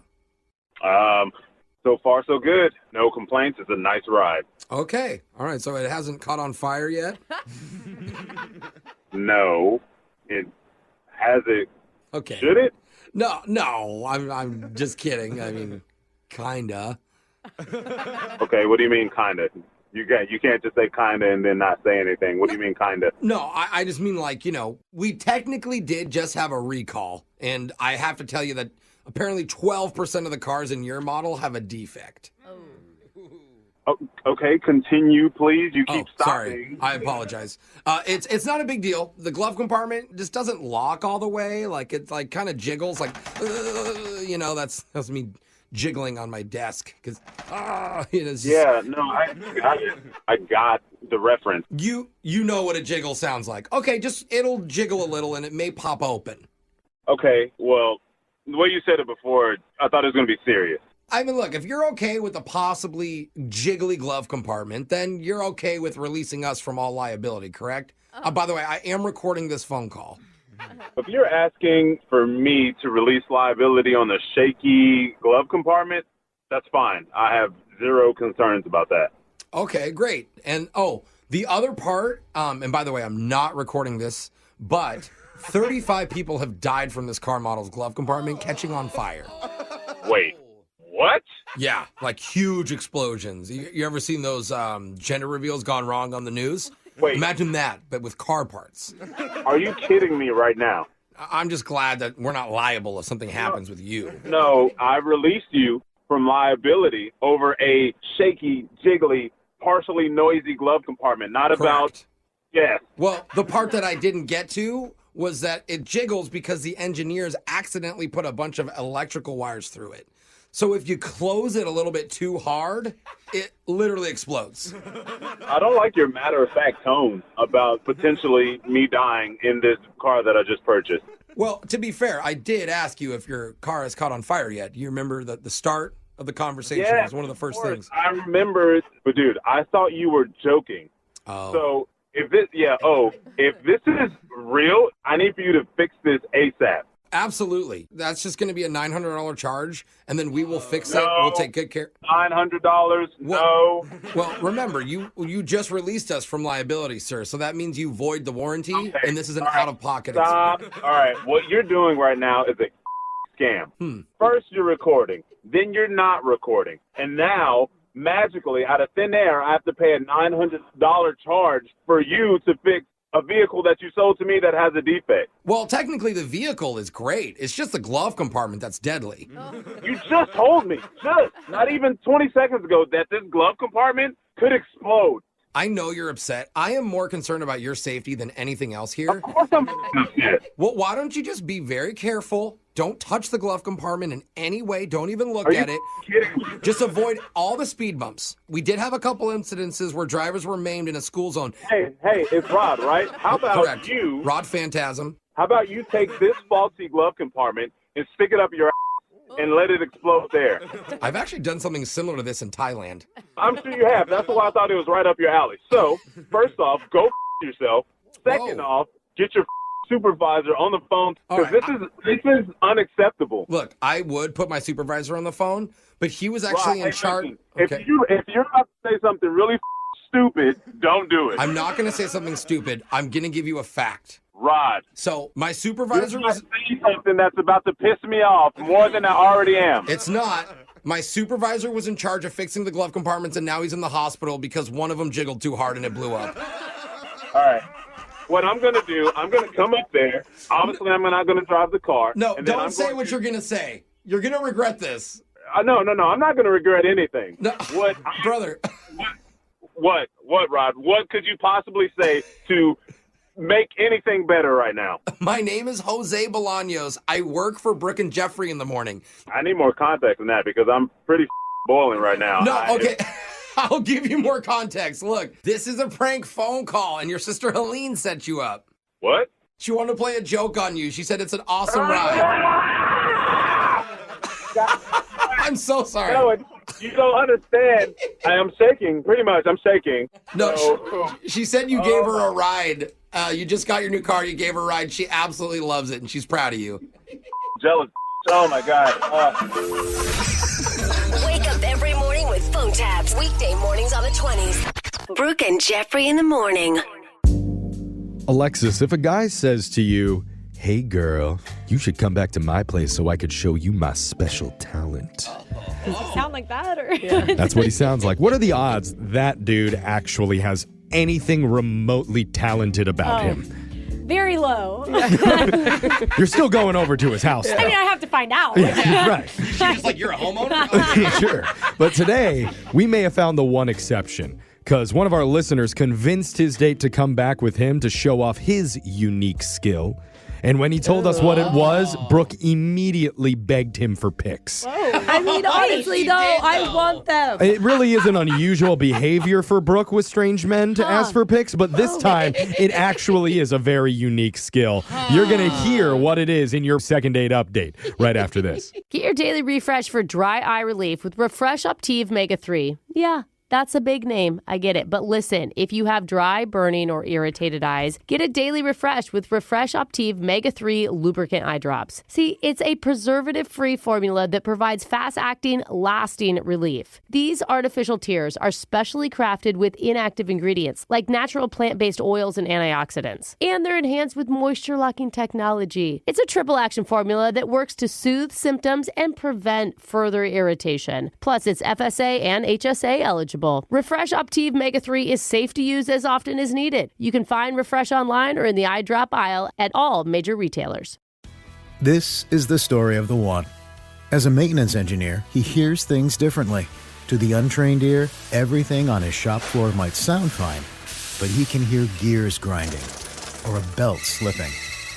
So far, so good. No complaints. It's a nice ride.
Okay. All right. So it hasn't caught on fire yet?
No. It has it.
Okay.
Should it?
No. I'm just kidding. I mean, kinda.
Okay, what do you mean kinda? You can't just say kinda and then not say anything. What do you mean kinda?
No, I just mean like, we technically did just have a recall. And I have to tell you that apparently 12% of the cars in your model have a defect.
Oh, okay, continue, please. You keep stopping.
Sorry. I apologize. It's not a big deal. The glove compartment just doesn't lock all the way. Like, it's like kind of jiggles. Like, that's me jiggling on my desk. Because,
Yeah, no, I got it. I got the reference.
You know what a jiggle sounds like. Okay, it'll jiggle a little and it may pop open.
Okay, well, the way you said it before, I thought it was going to be serious.
I mean, look, if you're okay with a possibly jiggly glove compartment, then you're okay with releasing us from all liability, correct? By the way, I am recording this phone call.
If you're asking for me to release liability on the shaky glove compartment, that's fine. I have zero concerns about that.
Okay, great. And, the other part, and by the way, I'm not recording this, but 35 people have died from this car model's glove compartment catching on fire.
Wait. What?
Yeah, like huge explosions. You ever seen those gender reveals gone wrong on the news?
Wait.
Imagine that, but with car parts.
Are you kidding me right now?
I'm just glad that we're not liable if something happens with you.
No, I released you from liability over a shaky, jiggly, partially noisy glove compartment. Not
Correct.
About... Yes.
Well, the part that I didn't get to was that it jiggles because the engineers accidentally put a bunch of electrical wires through it. So if you close it a little bit too hard, it literally explodes.
I don't like your matter-of-fact tone about potentially me dying in this car that I just purchased.
Well, to be fair, I did ask you if your car has caught on fire yet. Do you remember the start of the conversation?
Yeah,
It was one of the first things.
I remember it, but dude, I thought you were joking.
Oh.
So if this is real, I need for you to fix this ASAP.
Absolutely. That's just going to be a $900 charge, and then we will fix it. We'll take good care.
$900? No.
Well, remember, you just released us from liability, sir, so that means you void the warranty, and this is an out-of-pocket
Stop. All right, what you're doing right now is a scam. First you're recording, then you're not recording, and now, magically, out of thin air, I have to pay a $900 charge for you to fix a vehicle that you sold to me that has a defect.
Well, technically, the vehicle is great. It's just the glove compartment that's deadly.
You just told me, not even 20 seconds ago, that this glove compartment could explode.
I know you're upset. I am more concerned about your safety than anything else here.
Of course I'm upset.
Well, why don't you just be very careful? Don't touch the glove compartment in any way. Don't even look at it.
Kidding me?
Just avoid all the speed bumps. We did have a couple incidences where drivers were maimed in a school zone.
Hey, it's Rod, right? How about
Correct.
you?
Rod Phantasm.
How about you take this faulty glove compartment and stick it up your ass and let it explode there?
I've actually done something similar to this in Thailand.
I'm sure you have. That's why I thought it was right up your alley. So, first off, go yourself. Second off, get your supervisor on the phone, because this is unacceptable.
Look, I would put my supervisor on the phone, but he was actually in charge.
If you're about to say something really
stupid, don't do it.
I'm not going to say something stupid. I'm going to give you a fact.
Rod.
So my supervisor was
saying something that's about to piss me off more than I already am.
It's not. My supervisor was in charge of fixing the glove compartments, and now he's in the hospital because one of them jiggled too hard and it blew up.
All right. What I'm going to do, I'm going to come up there. Obviously, I'm not going to drive the car.
No, don't say what you're going to say. You're going to regret this.
No. I'm not going to regret anything.
No, brother.
What, Rod? What could you possibly say to make anything better right now?
My name is Jose Bolaños. I work for Brooke and Jeffrey in the morning.
I need more context than that because I'm pretty boiling right now.
No, okay. I'll give you more context. Look, this is a prank phone call, and your sister Helene set you up.
What?
She wanted to play a joke on you. She said it's an awesome ride. I'm so sorry.
No, you don't understand. I am shaking. Pretty much, I'm shaking.
No, she said you gave her a ride. You just got your new car. You gave her a ride. She absolutely loves it, and she's proud of you.
Jealous. Oh, my God.
Wake up every morning with phone taps. Weekday mornings on the 20s. Brooke and Jeffrey in the morning.
Alexis, if a guy says to you, "Hey girl, you should come back to my place so I could show you my special talent."
Does he sound like that? Or?
That's what he sounds like. What are the odds that dude actually has anything remotely talented about him?
Very low.
You're still going over to his house.
I mean, I have to find out.
Yeah, right.
She's like, you're a homeowner?
Sure. But today, we may have found the one exception. Because one of our listeners convinced his date to come back with him to show off his unique skill. And when he told us what it was, Brooke immediately begged him for pics.
I mean, honestly, though, I want them.
It really is an unusual behavior for Brooke with strange men to ask for pics, but this time, it actually is a very unique skill. You're going to hear what it is in your second date update right after this.
Get your daily refresh for dry eye relief with Refresh Optive Mega 3. Yeah. That's a big name. I get it. But listen, if you have dry, burning, or irritated eyes, get a daily refresh with Refresh Optive Mega 3 lubricant eye drops. See, it's a preservative-free formula that provides fast-acting, lasting relief. These artificial tears are specially crafted with inactive ingredients like natural plant-based oils and antioxidants. And they're enhanced with moisture-locking technology. It's a triple-action formula that works to soothe symptoms and prevent further irritation. Plus, it's FSA and HSA eligible. Refresh Optive Mega 3 is safe to use as often as needed. You can find Refresh online or in the eye drop aisle at all major retailers.
This is the story of the one. As a maintenance engineer, he hears things differently. To the untrained ear, everything on his shop floor might sound fine, but he can hear gears grinding or a belt slipping.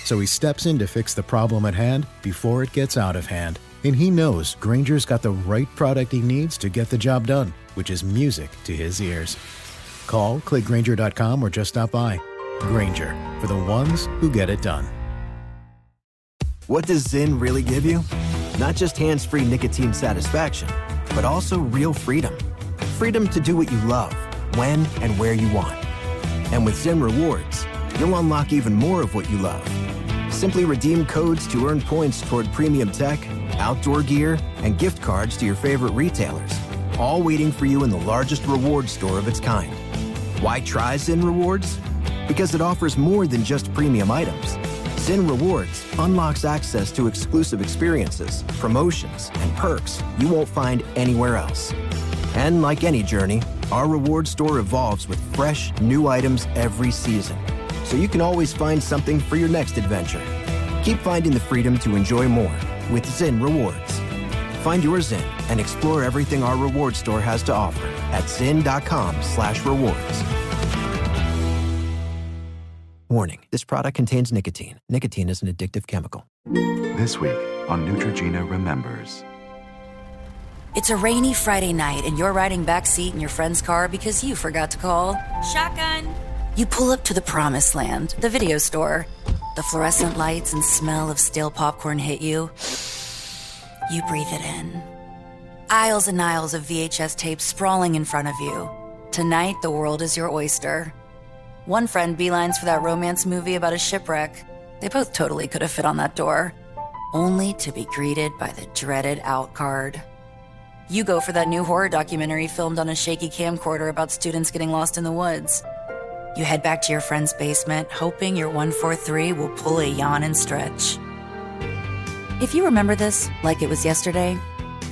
So he steps in to fix the problem at hand before it gets out of hand. And he knows Grainger's got the right product he needs to get the job done, which is music to his ears. Call, click Grainger.com, or just stop by. Grainger, for the ones who get it done.
What does Zyn really give you? Not just hands-free nicotine satisfaction, but also real freedom. Freedom to do what you love, when and where you want. And with Zyn Rewards, you'll unlock even more of what you love. Simply redeem codes to earn points toward premium tech, outdoor gear, and gift cards to your favorite retailers, all waiting for you in the largest reward store of its kind. Why try Zyn Rewards? Because it offers more than just premium items. Zyn Rewards unlocks access to exclusive experiences, promotions, and perks you won't find anywhere else. And like any journey, our reward store evolves with fresh, new items every season, so you can always find something for your next adventure. Keep finding the freedom to enjoy more with Zyn Rewards. Find your Zyn and explore everything our reward store has to offer at zyn.com/rewards. Warning, this product contains nicotine. Nicotine is an addictive chemical.
This week on Neutrogena Remembers.
It's a rainy Friday night and you're riding backseat in your friend's car because you forgot to call.
Shotgun.
You pull up to the promised land, the video store. The fluorescent lights and smell of stale popcorn hit you. You breathe it in. Aisles and aisles of VHS tapes sprawling in front of you. Tonight, the world is your oyster. One friend beelines for that romance movie about a shipwreck. They both totally could have fit on that door. Only to be greeted by the dreaded out card. You go for that new horror documentary filmed on a shaky camcorder about students getting lost in the woods. You head back to your friend's basement, hoping your 143 will pull a yawn and stretch. If you remember this like it was yesterday,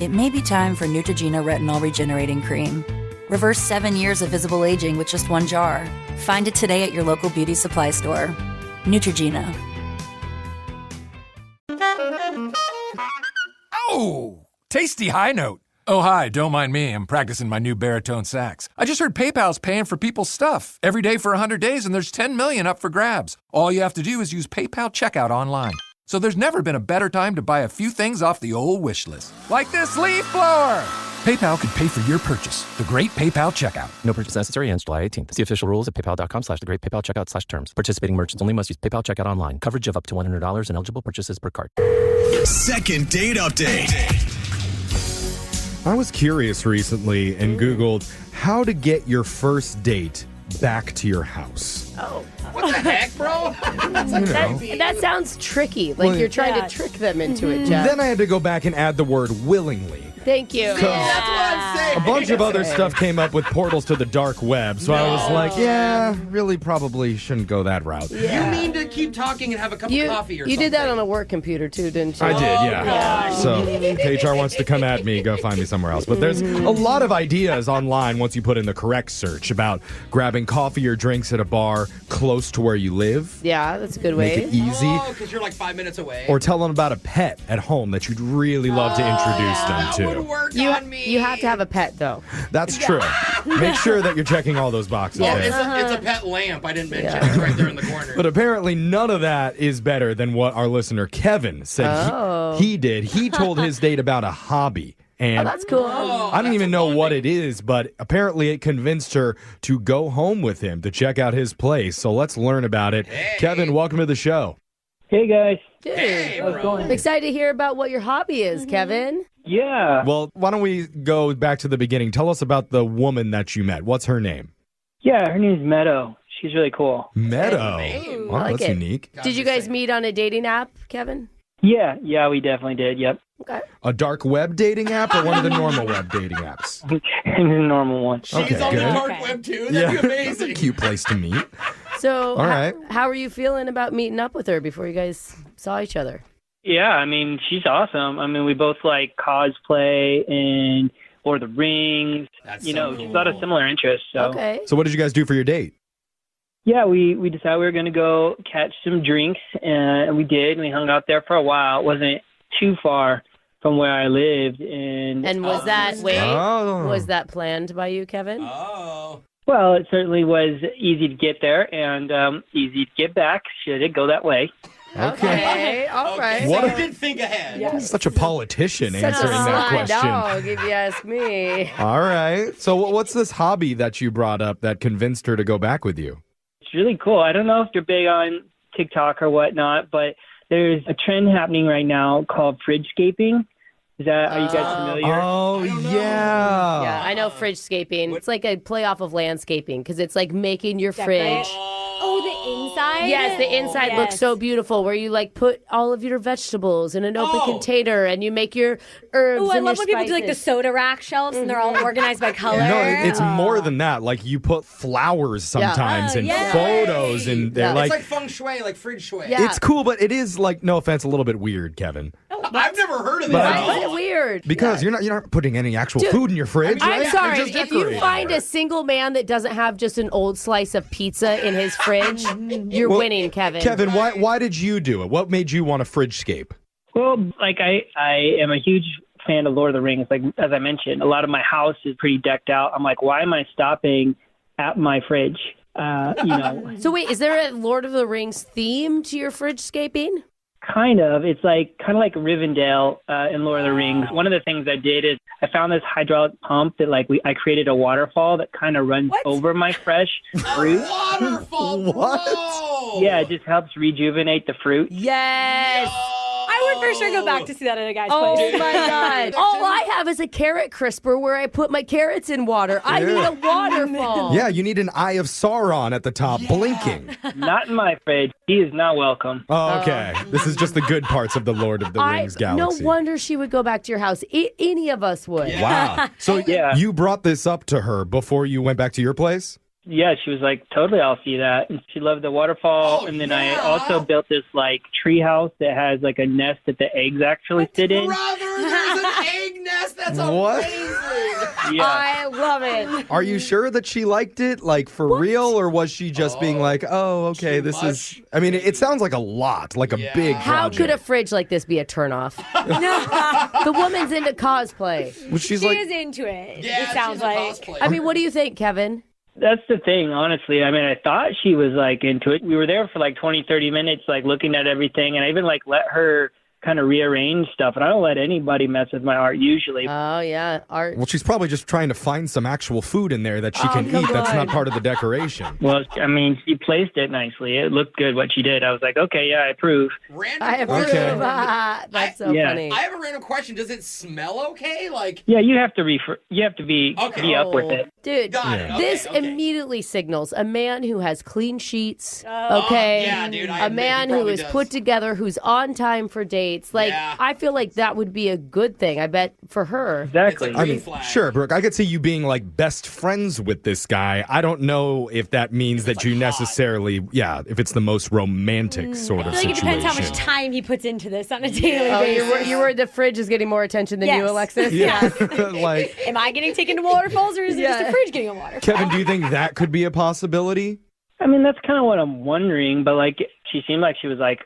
it may be time for Neutrogena Retinol Regenerating Cream. Reverse 7 years of visible aging with just one jar. Find it today at your local beauty supply store. Neutrogena.
Oh, tasty high note. Oh, hi, don't mind me. I'm practicing my new baritone sax. I just heard PayPal's paying for people's stuff every day for 100 days, and there's 10 million up for grabs. All you have to do is use PayPal checkout online. So there's never been a better time to buy a few things off the old wish list. Like this leaf blower! PayPal can pay for your purchase. The Great PayPal Checkout.
No purchase necessary ends July 18th. See official rules at paypal.com/thegreatpaypalcheckout/terms. Participating merchants only must use PayPal checkout online. Coverage of up to $100 and eligible purchases per card.
Second date update.
I was curious recently and Googled how to get your first date back to your house.
Oh.
What the heck, bro?
That sounds tricky. Like
Well,
you're trying to trick them into it, Jeff.
Then I had to go back and add the word willingly.
Thank you.
That's what I'm saying.
A bunch of other stuff came up with portals to the dark web, so I was like, yeah, really probably shouldn't go that route.
You mean to keep talking and have a cup of coffee or something?
You did that on a work computer too, didn't you?
I did, yeah. So if HR wants to come at me, go find me somewhere else. But there's a lot of ideas online once you put in the correct search about grabbing coffee or drinks at a bar close to where you live.
Yeah, that's a good way.
Make it easy.
Oh, because you're like 5 minutes away.
Or tell them about a pet at home that you'd really love to introduce them to.
You have to have a pet, though.
That's true. Make sure that you're checking all those boxes.
Oh,
there.
it's a pet lamp. I didn't mention. It's right there in the corner.
But apparently none of that is better than what our listener Kevin said he did. He told his date about a hobby. And
that's cool.
I don't even know what it is, but apparently it convinced her to go home with him to check out his place. So let's learn about it. Hey. Kevin, welcome to the show.
Hey, guys.
Hey,
how's it going?
I'm excited to hear about what your hobby is, Kevin.
Yeah.
Well, why don't we go back to the beginning? Tell us about the woman that you met. What's her name?
Yeah, her name's Meadow. She's really cool.
Meadow.
Ooh,
Wow,
I like
that's
it.
unique.
Did you guys meet on a dating app, Kevin?
Yeah, we definitely did. Yep.
Okay.
A dark web dating app or one of the normal web dating apps?
The normal one.
She's
Okay,
on
good.
the dark web too. That'd be amazing.
That's a cute place to meet.
So,
All right.
how are you feeling about meeting up with her before you guys saw each other?
Yeah, I mean, she's awesome. I mean, we both like cosplay and Lord of the Rings.
That's
she's
so
got a similar interest. So.
Okay.
So what did you guys do for your date?
Yeah, we decided we were going to go catch some drinks, and we did. And we hung out there for a while. It wasn't too far from where I lived. And
was that planned by you, Kevin?
Oh.
Well, it certainly was easy to get there and easy to get back, should it go that way.
Okay, all right.
What
So
a-
you did think ahead.
Such a politician
Such
answering
a
that
sly
question.
dog, if you ask me.
All right. So what's this hobby that you brought up that convinced her to go back with you?
It's really cool. I don't know if you're big on TikTok or whatnot, but there's a trend happening right now called fridgescaping. Are you guys familiar?
Oh, yeah.
Yeah, I know fridgescaping. It's like a play off of landscaping because it's like making your fridge.
Oh, the inside?
Yes, the inside looks so beautiful where you like put all of your vegetables in an open container and you make your herbs
Oh, I
and
love
your
when people do like the
spices.
soda rack shelves and they're all organized by color.
No, it's more than that. Like you put flowers sometimes and photos and they're
It's
like,
like feng shui, like fridge shui.
it's cool, but it is like, no offense, a little bit weird, Kevin.
I've never heard of
But
that.
I-
Why is it weird?
Because you're not putting any actual
Dude,
food in your fridge,
I'm
right?
sorry.
You're just
If you
decorating.
find a single man that doesn't have just an old slice of pizza in his fridge, you're
Well,
winning, Kevin.
Kevin, why did you do it? What made you want a fridgescape?
Well, like I am a huge fan of Lord of the Rings. Like as I mentioned, a lot of my house is pretty decked out. I'm like, why am I stopping at my fridge?
So wait, is there a Lord of the Rings theme to your fridgescaping?
Kind of. It's kind of like Rivendell in Lord of the Rings. One of the things I did is I found this hydraulic pump that I created a waterfall that kind of runs over my fresh fruit.
Waterfall.
What?
Yeah, it just helps rejuvenate the fruit.
Yes.
I would for sure go back to see that at a guy's
Oh
place.
my God. All I have is a carrot crisper where I put my carrots in water. I need a waterfall.
Yeah, you need an eye of Sauron at the top, blinking.
Not in my fridge. He is not welcome.
Oh, okay. This is just the good parts of the Lord of the Rings galaxy.
No wonder she would go back to your house. Any of us would.
Wow. So you brought this up to her before you went back to your place?
Yeah, she was like, totally, I'll see that. And she loved the waterfall. And then I also built this like tree house that has like a nest that the eggs actually sit in.
Brother, there's an egg nest. That's amazing.
Yeah.
I love it.
Are you sure that she liked it, like for real, or was she just being like, "Oh, okay, this is"? I mean, it sounds like a lot, like a big
How
project.
could a fridge like this be a turnoff? The woman's into cosplay.
Well, she's
She
like,
is into it. It sounds like.
I mean, what do you think, Kevin?
That's the thing, honestly. I mean, I thought she was like into it. We were there for like 20, 30 minutes, like looking at everything. And I even like let her kind of rearrange stuff. And I don't let anybody mess with my art usually.
Oh, yeah. Art.
well, she's probably just trying to find some actual food in there that she can
come
eat. That's
on.
not part of the decoration.
Well, I mean, she placed it nicely. It looked good what she did. I was like, okay, yeah, I approve.
I approve.
Okay.
That's so
Yeah.
funny.
I have a random question. Does it smell okay? Like,
Yeah, you have to be up with it.
Dude,
Got it. Okay,
this
okay.
immediately signals a man who has clean sheets,
Oh.
okay?
Yeah, dude, I
a
admit
man
he
who
probably
is
does.
put together, who's on time for dates. Like,
Yeah.
I feel like that would be a good thing, I bet, for her.
Exactly.
I mean, sure, Brooke, I could see you being like best friends with this guy. I don't know if that means that you necessarily, if it's the most romantic sort
I
of
feel like it
situation.
depends how much time he puts into this on a daily
Oh,
basis.
you're worried the fridge is getting more attention than you,
Yes.
Alexis?
Yeah. Like,
Am I getting taken to waterfalls or is it just
Yeah.
the fridge getting a waterfall?
Kevin, do you think that could be a possibility?
I mean, that's kind of what I'm wondering. But like, she seemed like she was like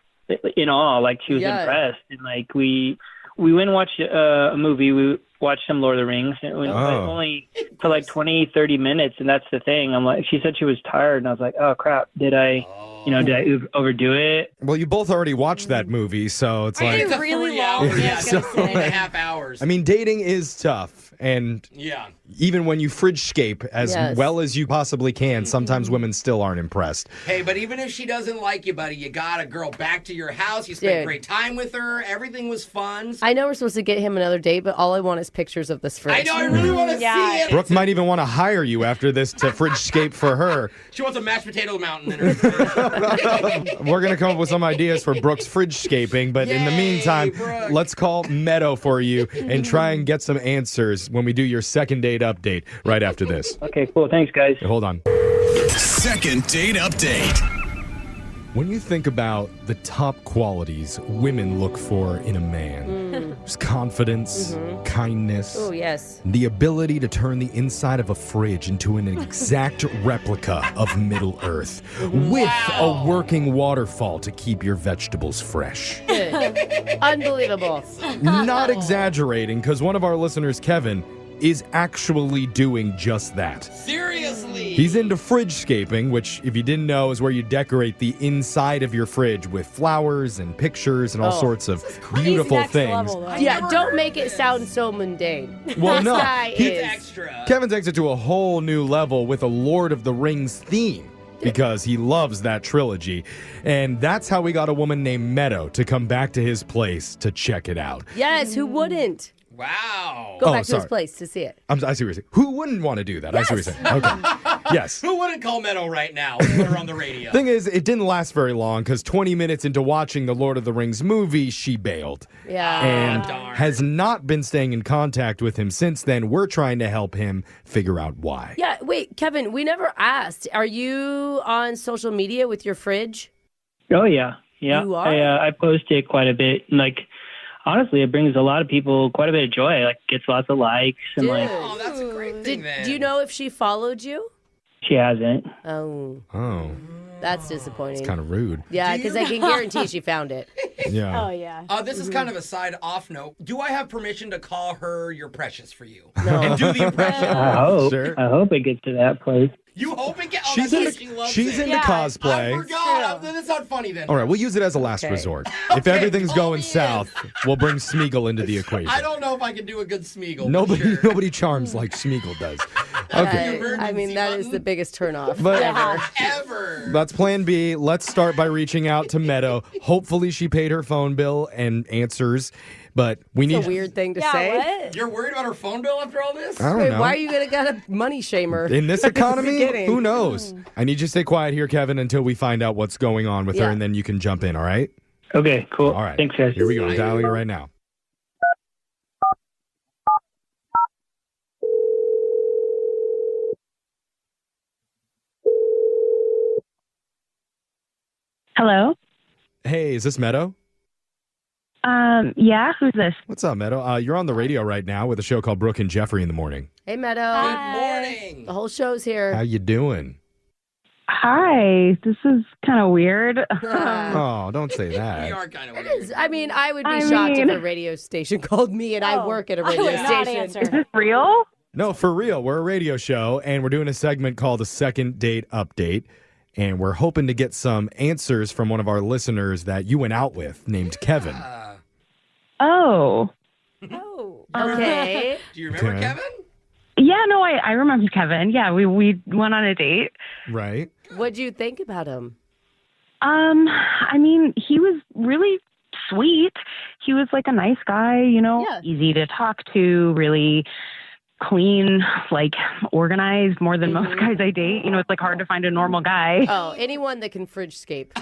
in awe, like she was
Yeah.
impressed. And like we went and watched a movie. We watched some Lord of the Rings. And it was only for like 20, 30 minutes. And that's the thing. I'm like, she said she was tired. And I was like, oh, crap. Did I overdo it?
Well, you both already watched that movie, so it's like...
it's a
really
3
long.
hours.
Yeah,
Yeah,
I was
so
gonna say.
3.5 hours.
I mean, dating is tough, and
Yeah.
even when you fridge-scape as
Yes.
well as you possibly can, sometimes women still aren't impressed.
Hey, but even if she doesn't like you, buddy, you got a girl back to your house. You spent
Dude.
great time with her. Everything was fun.
I know we're supposed to get him another date, but all I want is pictures of this fridge.
I know. I really want to see it.
Brooke might even want to hire you after this to fridge-scape for her.
She wants a mashed potato mountain in her.
We're going to come up with some ideas for Brooke's fridge-scaping, but in the meantime, let's call Meadow for you and try and get some answers when we do your second date update right after this.
Okay, cool. Thanks, guys.
Hold on.
Second date update.
When you think about the top qualities women look for in a man, there's confidence, kindness,
Oh, yes.
the ability to turn the inside of a fridge into an exact replica of Middle Earth with a working waterfall to keep your vegetables fresh.
Unbelievable.
Not exaggerating, because one of our listeners, Kevin, is actually doing just that.
Seriously.
He's into fridge-scaping, which, if you didn't know, is where you decorate the inside of your fridge with flowers and pictures and all
Oh.
sorts of beautiful things.
Yeah, don't make it sound so mundane.
Well,
this
no,
guy is.
Kevin takes it to a whole new level with a Lord of the Rings theme because he loves that trilogy. And that's how we got a woman named Meadow to come back to his place to check it out.
Yes, who wouldn't?
Wow.
Go
Oh,
back to
sorry.
his place to see it.
I see what you're saying. Who wouldn't want to do that? I see what you're saying. Okay. Yes.
Who wouldn't call Meadow right now? Put her on the radio.
Thing is, it didn't last very long because 20 minutes into watching the Lord of the Rings movie, she bailed.
Yeah.
And has not been staying in contact with him since then. We're trying to help him figure out why.
Yeah, wait, Kevin, we never asked. Are you on social media with your fridge?
Oh, yeah. Yeah.
You are?
I post it quite a bit. Like, honestly, it brings a lot of people quite a bit of joy. Like, gets lots of likes. And, like,
Oh, that's a great thing, then.
Do you know if she followed you?
she hasn't.
Oh,
Oh,
that's disappointing.
it's kind of rude.
Yeah, because I can guarantee she found it.
Yeah.
Oh, yeah.
This is kind of a side off note. Do I have permission to call her your precious for you?
No.
And do the impression?
I hope.
Sure.
I hope it gets to that place.
You hope it gets...
She's into cosplay.
I forgot. That's not funny then.
All right, we'll use it as a last resort. If everything's going south, we'll bring Smeagol into the equation.
I don't know if I can do a good Smeagol.
Nobody charms like Smeagol does. Okay.
I mean, that is the biggest turnoff
But-
ever.
That's plan B. Let's start by reaching out to Meadow. Hopefully she paid her phone bill and answers. But we need
a weird thing to say.
What?
You're worried about her phone bill after all this?
I don't know.
Why are you got a money shamer?
In this economy,
Beginning.
who knows? I need you to stay quiet here, Kevin, until we find out what's going on with her,
Yeah.
and then you can jump in, all right?
Okay, cool.
All right.
Thanks, guys.
Here we go. I'm dialing her right now.
Hello?
Hey, is this Meadow?
Yeah, who's this?
What's up, Meadow? You're on the radio right now with a show called Brooke and Jeffrey in the Morning.
Hey, Meadow.
Good morning.
The whole show's here.
How you doing?
Hi, this is kind of weird.
Oh, don't say
We
that.
are kind of
It
weird.
is. I mean, I would be
I
shocked
mean-
if a radio station called me and I work at a radio
would not
station.
answer.
Is this real?
No, for real. We're a radio show, and we're doing a segment called a Second Date Update. And we're hoping to get some answers from one of our listeners that you went out with named Kevin.
Oh.
Oh, okay.
Do you remember
Okay.
Kevin?
Yeah, no, I remember Kevin. Yeah, we went on a date.
Right?
What'd you think about him?
I mean, he was really sweet. He was like a nice guy,
Yeah.
easy to talk to, really clean, like organized more than most guys I date. It's like hard to find a normal guy.
Oh, anyone that can fridge-scape,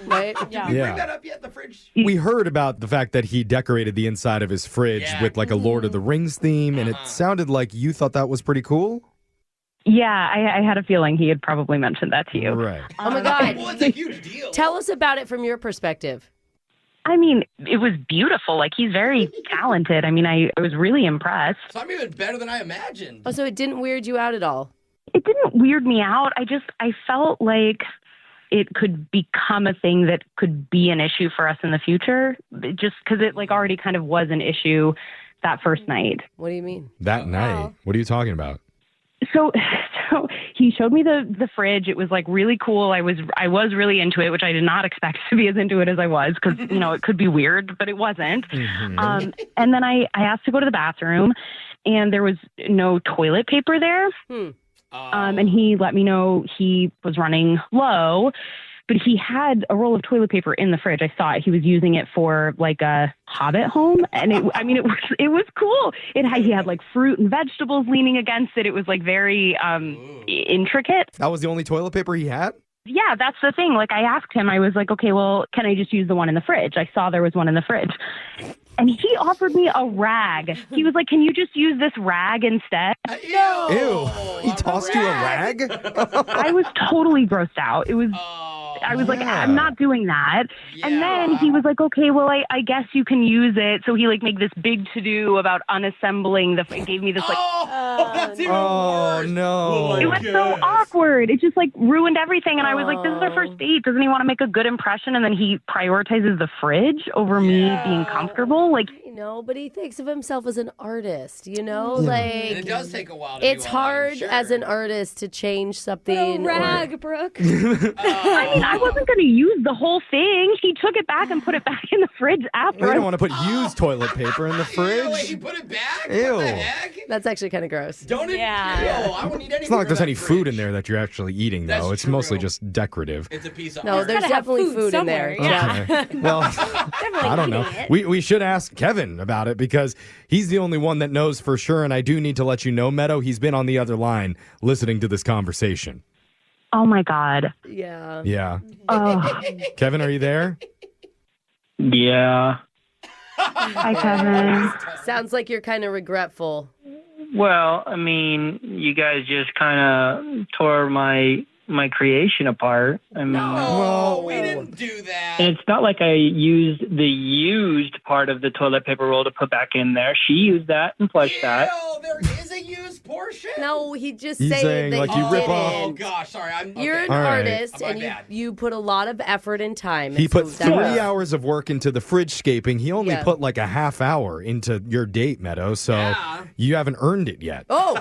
right?
Yeah.
Did you
Yeah.
bring that up yet, the fridge?
We heard about the fact that he decorated the inside of his fridge
Yeah.
with like a Lord of the Rings theme, and it sounded like you thought that was pretty cool.
Yeah, I had a feeling he had probably mentioned that to you.
Right.
Oh my God.
Well, it's a huge deal.
Tell us about it from your perspective.
I mean, it was beautiful. Like, he's very talented. I mean, I was really impressed.
So I'm even better than I imagined.
Oh, so it didn't weird you out at all?
It didn't weird me out. I felt like it could become a thing that could be an issue for us in the future, just because it like already kind of was an issue that first night.
What do you mean?
That night. What are you talking about?
So he showed me the fridge. It was like really cool. I was really into it, which I did not expect to be as into it as I was, because it could be weird, but it wasn't.
Mm-hmm.
And then I asked to go to the bathroom, and there was no toilet paper there. And he let me know he was running low, but he had a roll of toilet paper in the fridge. I saw it. He was using it for like a Hobbit home, and it was cool. He had like fruit and vegetables leaning against it. It was like very intricate.
That was the only toilet paper he had?
Yeah, that's the thing. Like, I asked him, I was like, okay, well, can I just use the one in the fridge? I saw there was one in the fridge. And he offered me a rag. He was like, can you just use this rag instead?
Ew. He tossed you a rag?
I was totally grossed out. I was like, I'm not doing that. And then he was like, okay, well, I guess you can use it. So he like made this big to-do about unassembling gave me this like,
That's even
Oh, no.
it was so awkward. It just like ruined everything. And I was like, this is our first date. Doesn't he want to make a good impression? And then he prioritizes the fridge over me being comfortable. Like,
I know, but he thinks of himself as an artist, like
And it does take a while to
it's
do all that, I'm
hard
sure.
as an artist to change something.
Rag, Brooke.
I mean, I wasn't going to use the whole thing. He took it back and put it back in the fridge
We
after.
don't want to put used toilet paper in the
Wait,
fridge.
you put it back?
Ew.
What the heck?
That's actually kind of gross.
Don't it?
Yeah.
Ew, I wouldn't eat any
It's not
more
like there's
of
any
that
food
fridge.
in there that you're actually eating, though.
That's
It's mostly
true.
just decorative.
It's a piece of
No,
art.
there's
gotta have
definitely
food
food in
somewhere,
there.
yeah.
Okay. Well, I don't know. We should ask Kevin about it because he's the only one that knows for sure. And I do need to let you know, Meadow, he's been on the other line listening to this conversation.
Oh, my God.
Yeah.
Yeah.
Oh,
Kevin, are you there?
Yeah.
hi, Kevin.
Sounds like you're kind of regretful.
Well, I mean, you guys just kind of tore my creation apart. I mean,
No, we didn't do that.
and it's not like I used the used part of the toilet paper roll to put back in there. She used that and flushed that.
Ew, there is a used portion?
No, he just
He's saying,
that
like,
you
you rip
didn't.
off-
Oh gosh, sorry.
You're an
All right.
artist,
My
and
bad.
you put a lot of effort and time.
He
and
put
so
3
that-
hours of work into the fridge scaping. He only
Yeah.
put like a half hour into your date, Meadow. So you haven't earned it yet.
Oh,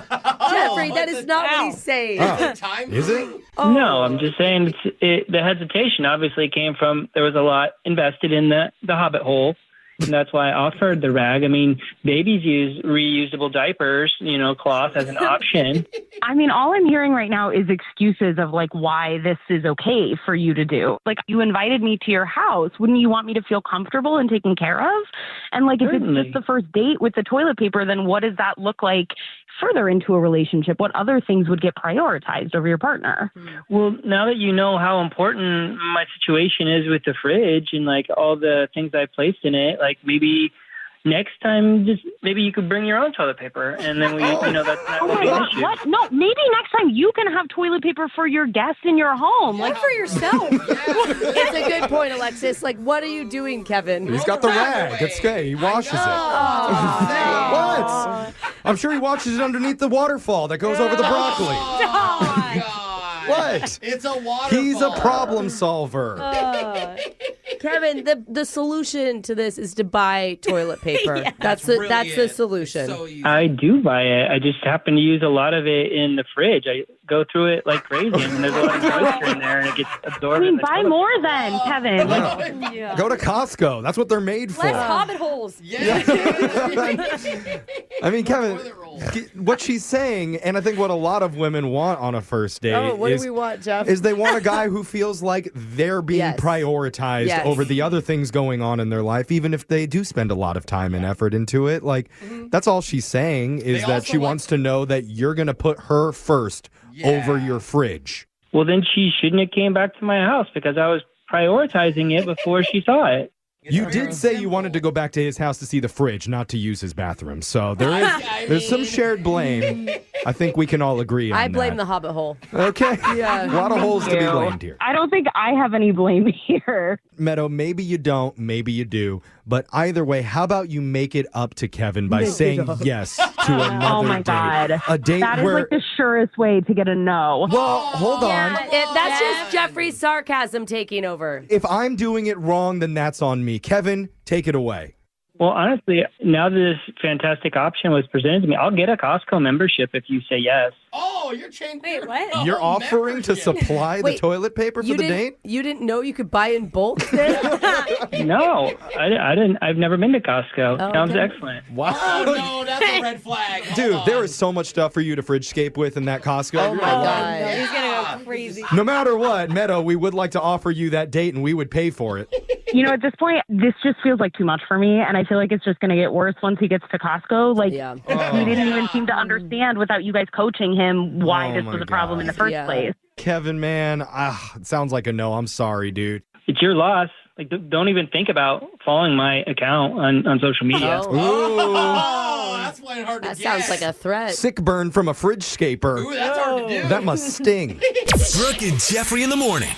Jeffrey, that is not what he's saying.
Oh.
Time
Is it?
No, I'm just saying the hesitation obviously came from there was a lot invested in the Hobbit hole. And that's why I offered the rag. I mean, babies use reusable diapers, cloth as an option.
I mean, all I'm hearing right now is excuses of like why this is okay for you to do. Like, you invited me to your house. Wouldn't you want me to feel comfortable and taken care of? And like, if
Certainly.
it's just the first date with the toilet paper, then what does that look like further into a relationship? What other things would get prioritized over your partner?
Well, now that you know how important my situation is with the fridge and like all the things I placed in it, like maybe next time, just maybe you could bring your own toilet paper, and then that's not
Oh
going to
my
be an
God,
issue.
what? No, maybe next time you can have toilet paper for your guests in your home. Like,
for yourself. It's a good point, Alexis. Like, what are you doing, Kevin?
He's got the rag. It's okay. He washes it. What? I'm sure he washes it underneath the waterfall that goes over the broccoli. What?
It's a waterfall.
He's a problem solver.
Kevin, the solution to this is to buy toilet paper. That's the solution.
I do buy it. I just happen to use a lot of it in the fridge. I go through it like crazy, and there's a lot of moisture in there, and it gets absorbed.
I mean, buy more then, Kevin.
Go to Costco. That's what they're made for.
Less hobbit holes.
I mean, Kevin, what she's saying, and I think what a lot of women want on a first date
Oh, what
is,
do we want, Jeff?
is they want a guy who feels like they're being
Yes.
prioritized
Yes.
over the other things going on in their life, even if they do spend a lot of time and effort into it. Like, that's all she's saying is
They
that
also
she wants to know that you're going to put her first over your fridge.
Well, then she shouldn't have came back to my house because I was prioritizing it before she saw it.
You did say you wanted to go back to his house to see the fridge, not to use his bathroom. So there's some shared blame. I think we can all agree on
I blame
that.
the Hobbit hole.
Okay.
Yeah.
A lot of holes to be
Ew.
blamed here.
I don't think I have any blame here.
Meadow, maybe you don't, maybe you do. But either way, how about you make it up to Kevin by
Make it
saying
up.
yes to another
Oh my
date?
God.
A date
That is
where...
like the surest way to get a no.
Well, hold on.
That's just Jeffrey's sarcasm taking over.
If I'm doing it wrong, then that's on me. Kevin, take it away.
Well, honestly, now that this fantastic option was presented to me, I'll get a Costco membership if you say yes.
Oh, you're changing. Wait,
what?
You're offering to supply the
Wait,
toilet paper for the date?
You didn't know you could buy in bulk then?
No, I didn't. I've never been to Costco.
Oh,
Sounds
okay.
excellent.
Wow.
Oh no, that's a red flag.
Dude, there is so much stuff for you to fridgescape with in that Costco.
Oh my God.
No, he's gonna go crazy.
No matter what, Meadow, we would like to offer you that date and we would pay for it.
You know, at this point, this just feels like too much for me, and I feel like it's just going to get worse once he gets to Costco. Like, he didn't even seem to understand without you guys coaching him why
Oh
this
my
was a problem in the first place.
Kevin, man, it sounds like a no. I'm sorry, dude.
It's your loss. Like, don't even think about following my account on social media.
Oh, that's playing hard to
That
get.
sounds like a threat.
Sick burn from a fridge scaper.
Ooh, that's hard to do.
That must sting.
Brooke and Jeffrey in the morning.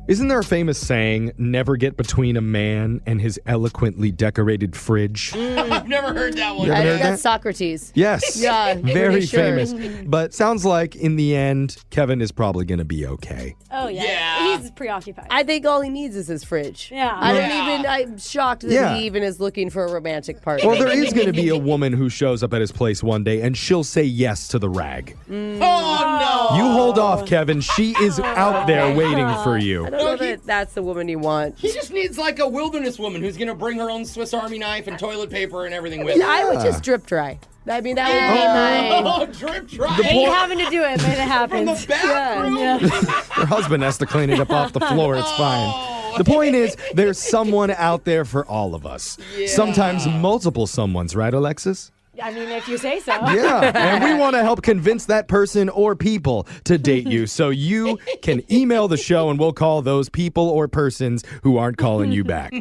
Isn't there a famous saying, never get between a man and his eloquently decorated fridge?
I've never heard that one.
You haven't
I
heard
think that's
that?
Socrates.
Yes.
Yeah.
Very
pretty sure.
famous. But sounds like in the end, Kevin is probably going to be okay.
Oh yeah. He's preoccupied.
I think all he needs is his fridge.
Yeah.
I'm shocked that
Yeah.
he even is looking for a romantic partner.
Well, there is going to be a woman who shows up at his place one day and she'll say yes to the rag.
Oh no.
You hold off, Kevin. She is out there waiting for you.
I don't know that that's the woman you want.
He just needs like a wilderness woman who's gonna bring her own Swiss Army knife and toilet paper and everything with her.
I would just drip dry. I mean, that would be my...
Oh, drip dry.
Ain't having to do it, but it happens.
From the bathroom.
Yeah.
Her husband has to clean it up off the floor. It's fine. The point is, there's someone out there for all of us. Sometimes multiple someones, right, Alexis?
I mean, if you say so.
Yeah, and we want to help convince that person or people to date you. So you can email the show and we'll call those people or persons who aren't calling you back.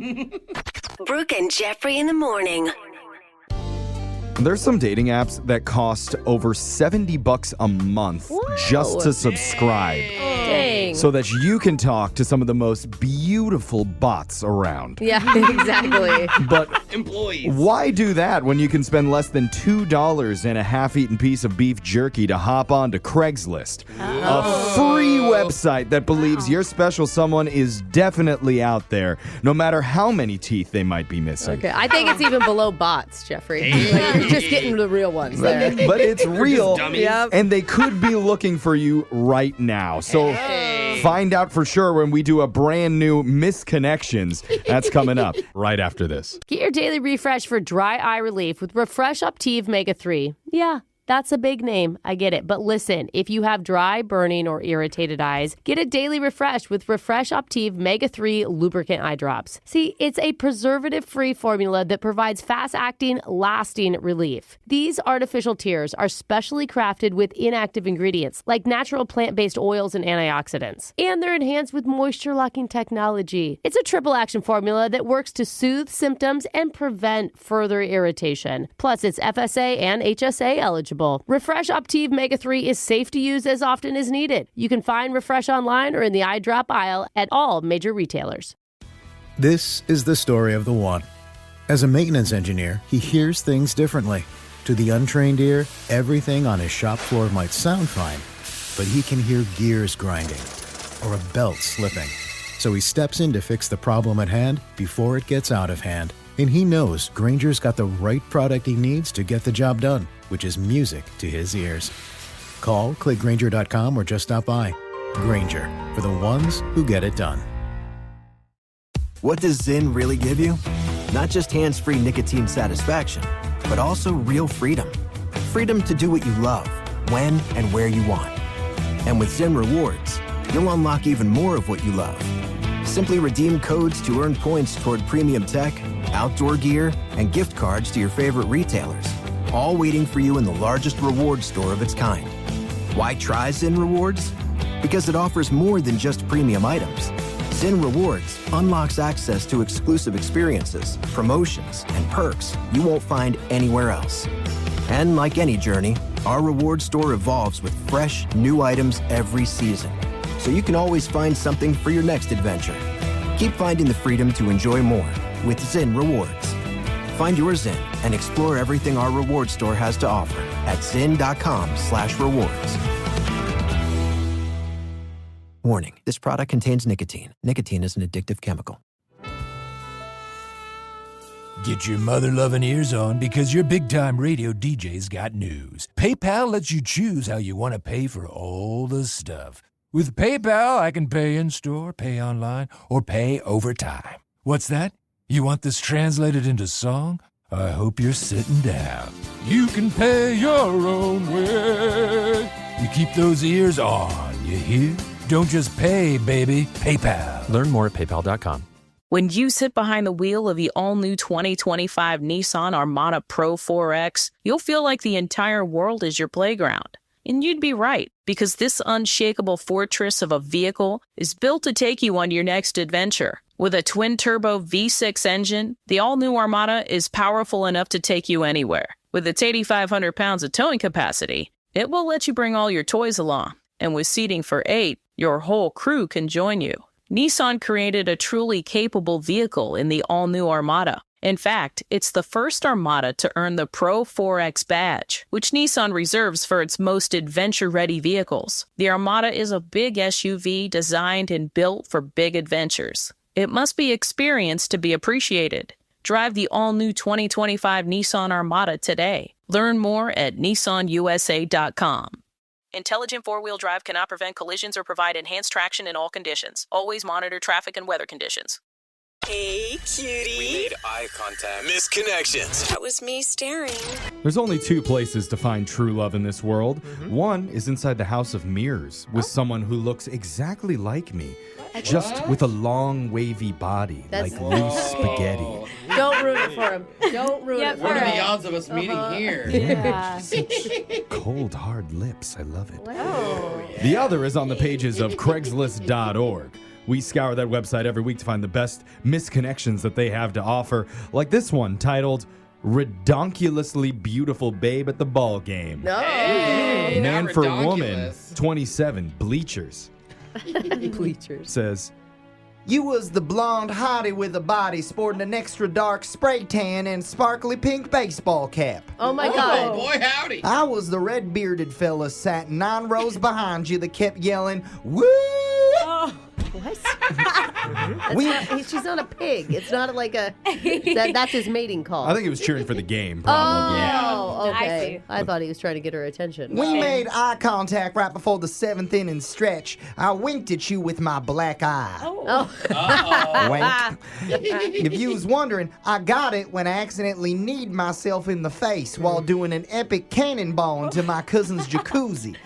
Brooke and Jeffrey in the morning.
There's some dating apps that cost over $70 a month just to subscribe.
Dang.
so that you can talk to some of the most beautiful bots around.
Yeah, exactly.
But
employees,
why do that when you can spend less than $2 and a half-eaten piece of beef jerky to hop on to Craigslist? A free website that believes your special someone is definitely out there, no matter how many teeth they might be missing.
Okay, I think it's even below bots, Jeffrey. Like, you're just getting the real ones there.
But it's real,
Yep.
and they could be looking for you right now. So find out for sure when we do a brand new Misconnections. That's coming up right after this.
Get your daily refresh for dry eye relief with Refresh Optive Mega 3. Yeah. That's a big name. I get it. But listen, if you have dry, burning, or irritated eyes, get a daily refresh with Refresh Optive Mega 3 lubricant eye drops. See, it's a preservative-free formula that provides fast-acting, lasting relief. These artificial tears are specially crafted with inactive ingredients like natural plant-based oils and antioxidants. And they're enhanced with moisture-locking technology. It's a triple-action formula that works to soothe symptoms and prevent further irritation. Plus, it's FSA and HSA eligible. Refresh Optive Mega 3 is safe to use as often as needed. You can find Refresh online or in the eye drop aisle at all major retailers.
This is the story of the one. As a maintenance engineer, he hears things differently. To the untrained ear, everything on his shop floor might sound fine, but he can hear gears grinding or a belt slipping. So he steps in to fix the problem at hand before it gets out of hand. And he knows Grainger's got the right product he needs to get the job done, which is music to his ears. Call, click Grainger.com, or just stop by. Grainger, for the ones who get it done.
What does Zyn really give you? Not just hands-free nicotine satisfaction, but also real freedom. Freedom to do what you love, when and where you want. And with Zyn Rewards, you'll unlock even more of what you love. Simply redeem codes to earn points toward premium tech, outdoor gear, and gift cards to your favorite retailers, all waiting for you in the largest reward store of its kind. Why try Zyn Rewards? Because it offers more than just premium items. Zyn Rewards unlocks access to exclusive experiences, promotions, and perks you won't find anywhere else. And like any journey, our reward store evolves with fresh, new items every season, so you can always find something for your next adventure. Keep finding the freedom to enjoy more with Zyn Rewards. Find your Zyn and explore everything our reward store has to offer at zyn.com/rewards. Warning, this product contains nicotine. Nicotine is an addictive chemical.
Get your mother-loving ears on because your big-time radio DJ's got news. PayPal lets you choose how you want to pay for all the stuff. With PayPal, I can pay in-store, pay online, or pay over time. What's that? You want this translated into song? I hope you're sitting down. You can pay your own way. You keep those ears on, you hear? Don't just pay, baby. PayPal.
Learn more at paypal.com.
When you sit behind the wheel of the all-new 2025 Nissan Armada Pro 4X, you'll feel like the entire world is your playground. And you'd be right, because this unshakable fortress of a vehicle is built to take you on your next adventure. With a twin-turbo V6 engine, the all-new Armada is powerful enough to take you anywhere. With its 8,500 pounds of towing capacity, it will let you bring all your toys along. And with seating for 8, your whole crew can join you. Nissan created a truly capable vehicle in the all-new Armada. In fact, it's the first Armada to earn the Pro 4X badge, which Nissan reserves for its most adventure-ready vehicles. The Armada is a big SUV designed and built for big adventures. It must be experienced to be appreciated. Drive the all-new 2025 Nissan Armada today. Learn more at nissanusa.com. Intelligent four-wheel drive cannot prevent collisions or provide enhanced traction in all conditions. Always monitor traffic and weather conditions.
Hey, cutie.
We made eye contact. Misconnections.
That was me staring.
There's only two places to find true love in this world. One is inside the House of Mirrors with someone who looks exactly like me. Just with a long, wavy body, like loose spaghetti.
Don't ruin it for him. Don't ruin it for him.
What are the odds of us meeting here?
Yeah. Cold, hard lips. I love it. The other is on the pages of Craigslist.org. We scour that website every week to find the best misconnections that they have to offer, like this one titled Redonkulously Beautiful Babe at the Ball Game.
No.
Hey,
Man
not
for
redonkulous.
woman, 27, bleachers.
Bleachers.
says, you was the blonde hottie with a body sporting an extra dark spray tan and sparkly pink baseball cap.
Oh my God.
Boy, howdy.
I was the red-bearded fella sat 9 rows behind you that kept yelling, woo!
What? She's not a pig. It's not like a. That's his mating call.
I think he was cheering for the game, probably.
Oh,
I
okay.
see.
I thought he was trying to get her attention.
We made eye contact right before the 7th inning stretch. I winked at you with my black eye.
Oh.
Wink. If you was wondering, I got it when I accidentally kneed myself in the face while doing an epic cannonball into my cousin's jacuzzi.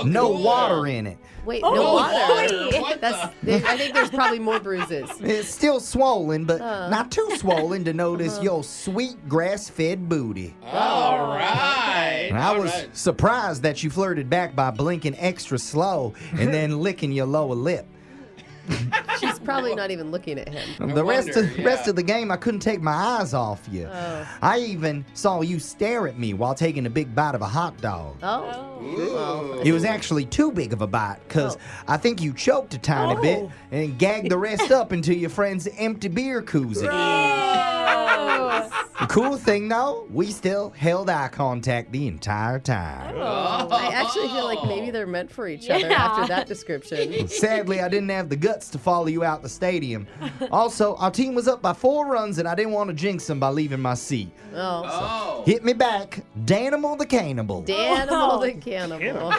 No water in it.
Wait, no water. I think there's probably more bruises.
It's still swollen, but not too swollen to notice your sweet grass-fed booty.
All right.
And I was surprised that you flirted back by blinking extra slow and then licking your lower lip.
She's probably not even looking at him.
The rest of the game, I couldn't take my eyes off you. I even saw you stare at me while taking a big bite of a hot dog. It was actually too big of a bite because I think you choked a tiny bit and gagged the rest up into your friend's empty beer koozie. The cool thing, though, we still held eye contact the entire time.
I actually feel like maybe they're meant for each other after that description.
Sadly, I didn't have the guts to follow you out the stadium. Also, our team was up by 4 runs, and I didn't want to jinx them by leaving my seat. Hit me back, Danimal the Cannibal.
Danimal the Cannibal.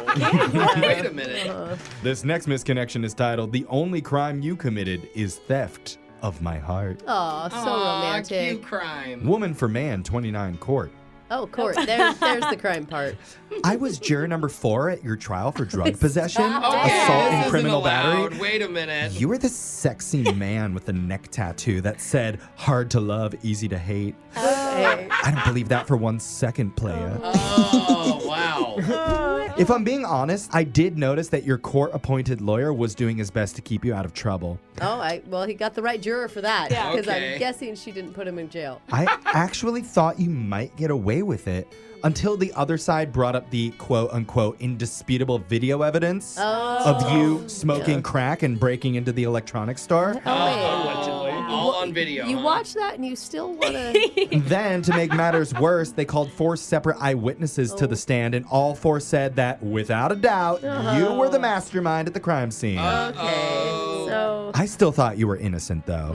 Wait a minute.
This next misconnection is titled, The Only Crime You Committed is Theft of My Heart.
Oh, so romantic.
Cute crime.
Woman for man, 29 court.
Oh, court. There's the crime part.
I was juror number 4 at your trial for drug possession,
Okay,
assault,
this
and criminal
isn't allowed.
battery.
Wait a minute.
You were the sexy man with the neck tattoo that said, hard to love, easy to hate. I don't believe that for 1 second, playa.
Oh, wow.
If I'm being honest, I did notice that your court-appointed lawyer was doing his best to keep you out of trouble.
Well, he got the right juror for that. Because
Okay.
I'm guessing she didn't put him in jail.
I actually thought you might get away with it until the other side brought up the quote-unquote indisputable video evidence of you smoking crack and breaking into the electronics store.
All on video.
You watch that and you still want to...
Then, to make matters worse, they called 4 separate eyewitnesses to the stand, and all 4 said that, without a doubt, you were the mastermind at the crime scene.
So...
I still thought you were innocent, though.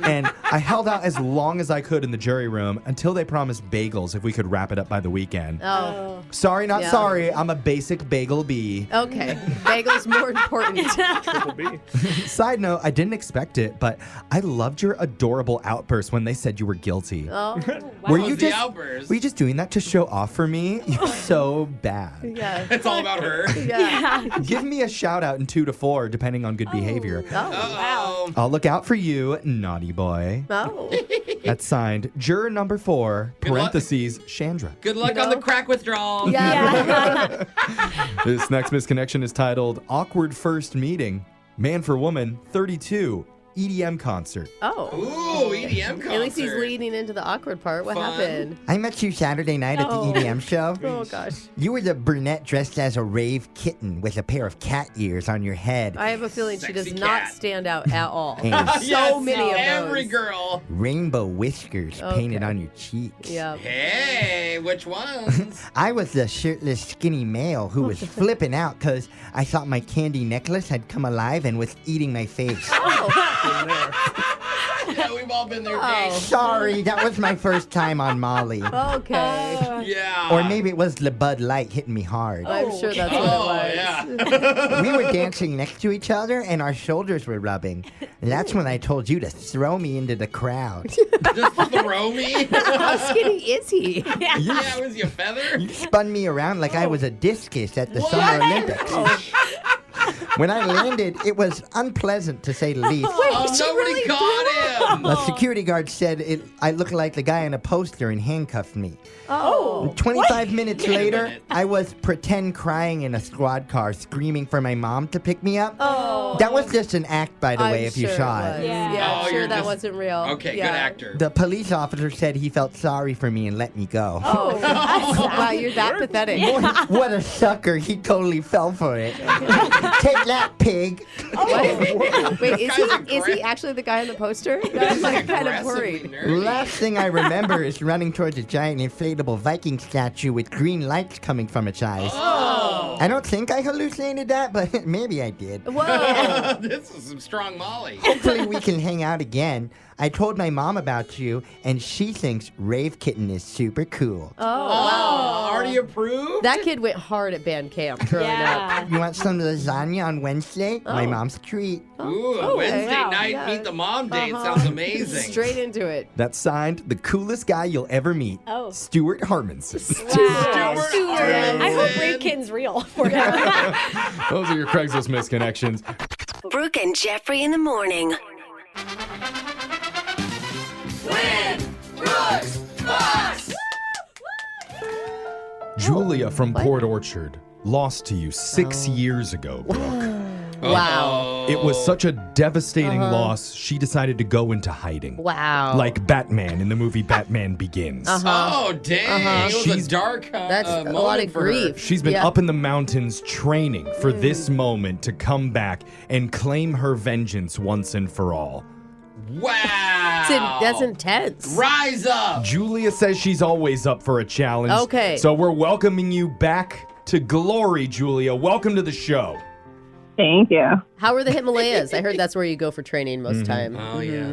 And I held out as long as I could in the jury room until they promised bagels if we could wrap it up by the weekend. Sorry, not sorry. I'm a basic bagel bee.
Okay. Bagel's more important.
Triple B.
Side note, I didn't expect it, but I loved your adorable outburst when they said you were guilty. Were you just doing that to show off for me? You're so bad.
Yeah.
It's all about her.
Yeah.
Give me a shout out in 2 to 4, depending on good behavior.
Wow.
I'll look out for you, naughty boy. That's signed, juror number 4, parentheses, Chandra.
Good luck on the crack withdrawal.
Yeah.
This next misconnection is titled Awkward First Meeting. Man for woman, 32, EDM concert.
Ooh, EDM concert.
At least he's leading into the awkward part. What happened?
I met you Saturday night at the EDM show.
Oh, gosh.
You were the brunette dressed as a rave kitten with a pair of cat ears on your head.
I have a feeling she does not stand out at all.
And
So many of those.
Every girl.
rainbow whiskers painted on your cheeks.
Yeah.
Hey, which ones?
I was the shirtless, skinny male who was flipping out because I thought my candy necklace had come alive and was eating my face.
Yeah, we've all been there, Kate.
Sorry, that was my first time on Molly.
Okay.
Yeah.
Or maybe it was the Bud Light hitting me hard.
I'm sure that's what it was.
Yeah.
We were dancing next to each other and our shoulders were rubbing. And that's when I told you to throw me into the crowd.
Just throw me?
How skinny is he?
Yeah, was he a feather?
You spun me around like I was a discus at the Summer Olympics. When I landed, it was unpleasant to say the least.
Nobody caught him.
A security guard said I looked like the guy on a poster and handcuffed me. 25 minutes later, I was pretend crying in a squad car, screaming for my mom to pick me up. That was just an act, by the way, if you saw it.
Yeah, I'm sure that wasn't real.
Okay, good actor.
The police officer said he felt sorry for me and let me go.
Wow, you're that pathetic.
What a sucker. He totally fell for it. Take
that pig.
Wait, is he actually the guy on the poster? I'm like kind of worried.
Last thing I remember is running towards a giant inflatable Viking statue with green lights coming from its eyes.
Oh.
I don't think I hallucinated that, but maybe I did.
Whoa.
This is some strong Molly.
Hopefully we can hang out again. I told my mom about you, and she thinks Rave Kitten is super cool.
Oh, wow.
Already approved?
That kid went hard at band camp growing up.
You want some lasagna on Wednesday? My mom's treat.
Ooh, Wednesday night meet the mom date sounds amazing.
Straight into it.
That's signed the coolest guy you'll ever meet, Stuart Harmonson.
Wow. Stuart. I hope Rave Kitten's real for him.
Those are your Craigslist misconnections.
Brooke and Jeffrey in the morning.
Julia from Port Orchard lost to you 6 years ago, Brooke.
Wow.
It was such a devastating loss, she decided to go into hiding.
Wow.
Like Batman in the movie Batman Begins.
Oh, dang. It was
She's-
a dark
That's a
moment
lot of
for her.
grief.
She's been up in the mountains training for this moment to come back and claim her vengeance once and for all.
Wow.
That's intense.
Rise up.
Julia says she's always up for a challenge.
Okay.
So we're welcoming you back to glory, Julia. Welcome to the show.
Thank you.
How are the Himalayas? I heard that's where you go for training most time.
Oh, yeah.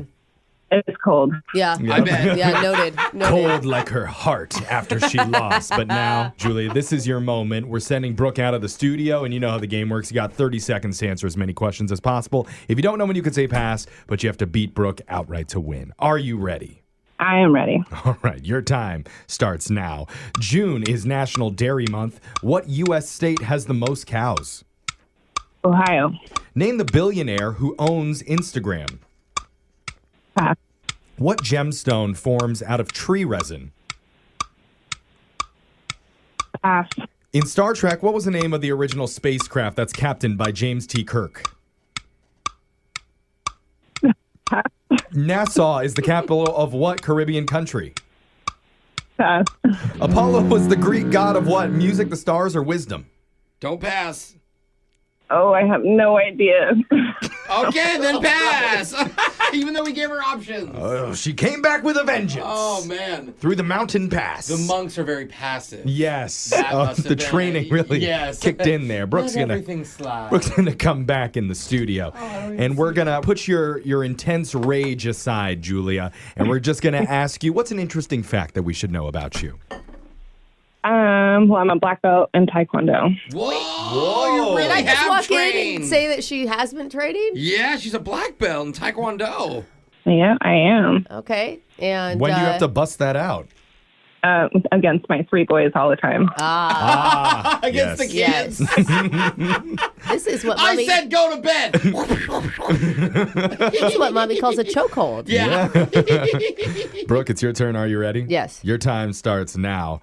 It's cold.
Yeah.
I bet.
Yeah, noted.
Cold like her heart after she lost. But now, Julia, this is your moment. We're sending Brooke out of the studio, and you know how the game works. You got 30 seconds to answer as many questions as possible. If you don't know when, you can say pass, but you have to beat Brooke outright to win. Are you ready?
I am ready.
All right, your time starts now. June is National Dairy Month. What U.S. state has the most cows?
Ohio.
Name the billionaire who owns Instagram.
Pass.
What gemstone forms out of tree resin?
Pass.
In Star Trek, what was the name of the original spacecraft that's captained by James T. Kirk? Nassau is the capital of what Caribbean country?
Pass.
Apollo was the Greek god of what? Music, the stars, or wisdom?
Don't pass.
Oh, I have no idea.
Okay, then pass. Even though we gave her options.
Oh, she came back with a vengeance.
Oh, man.
Through the mountain pass.
The monks are very passive.
Yes.
That must have
The
been
training really kicked in there. Brooke's
Let
gonna
everything slide.
Brooke's gonna come back in the studio. And we're gonna put your intense rage aside, Julia, and we're just gonna ask you, what's an interesting fact that we should know about you?
Well, I'm a black belt in Taekwondo.
Whoa, you really
Did I just
have
walk
trained.
in and say that she has been training?
Yeah, she's a black belt in Taekwondo.
Yeah, I am.
Okay. And
When do you have to bust that out?
Against my three boys all the time.
Against the kids.
This is what
I
mommy...
said go to bed.
This is what mommy calls a chokehold.
Yeah.
Brooke, it's your turn. Are you ready?
Yes.
Your time starts now.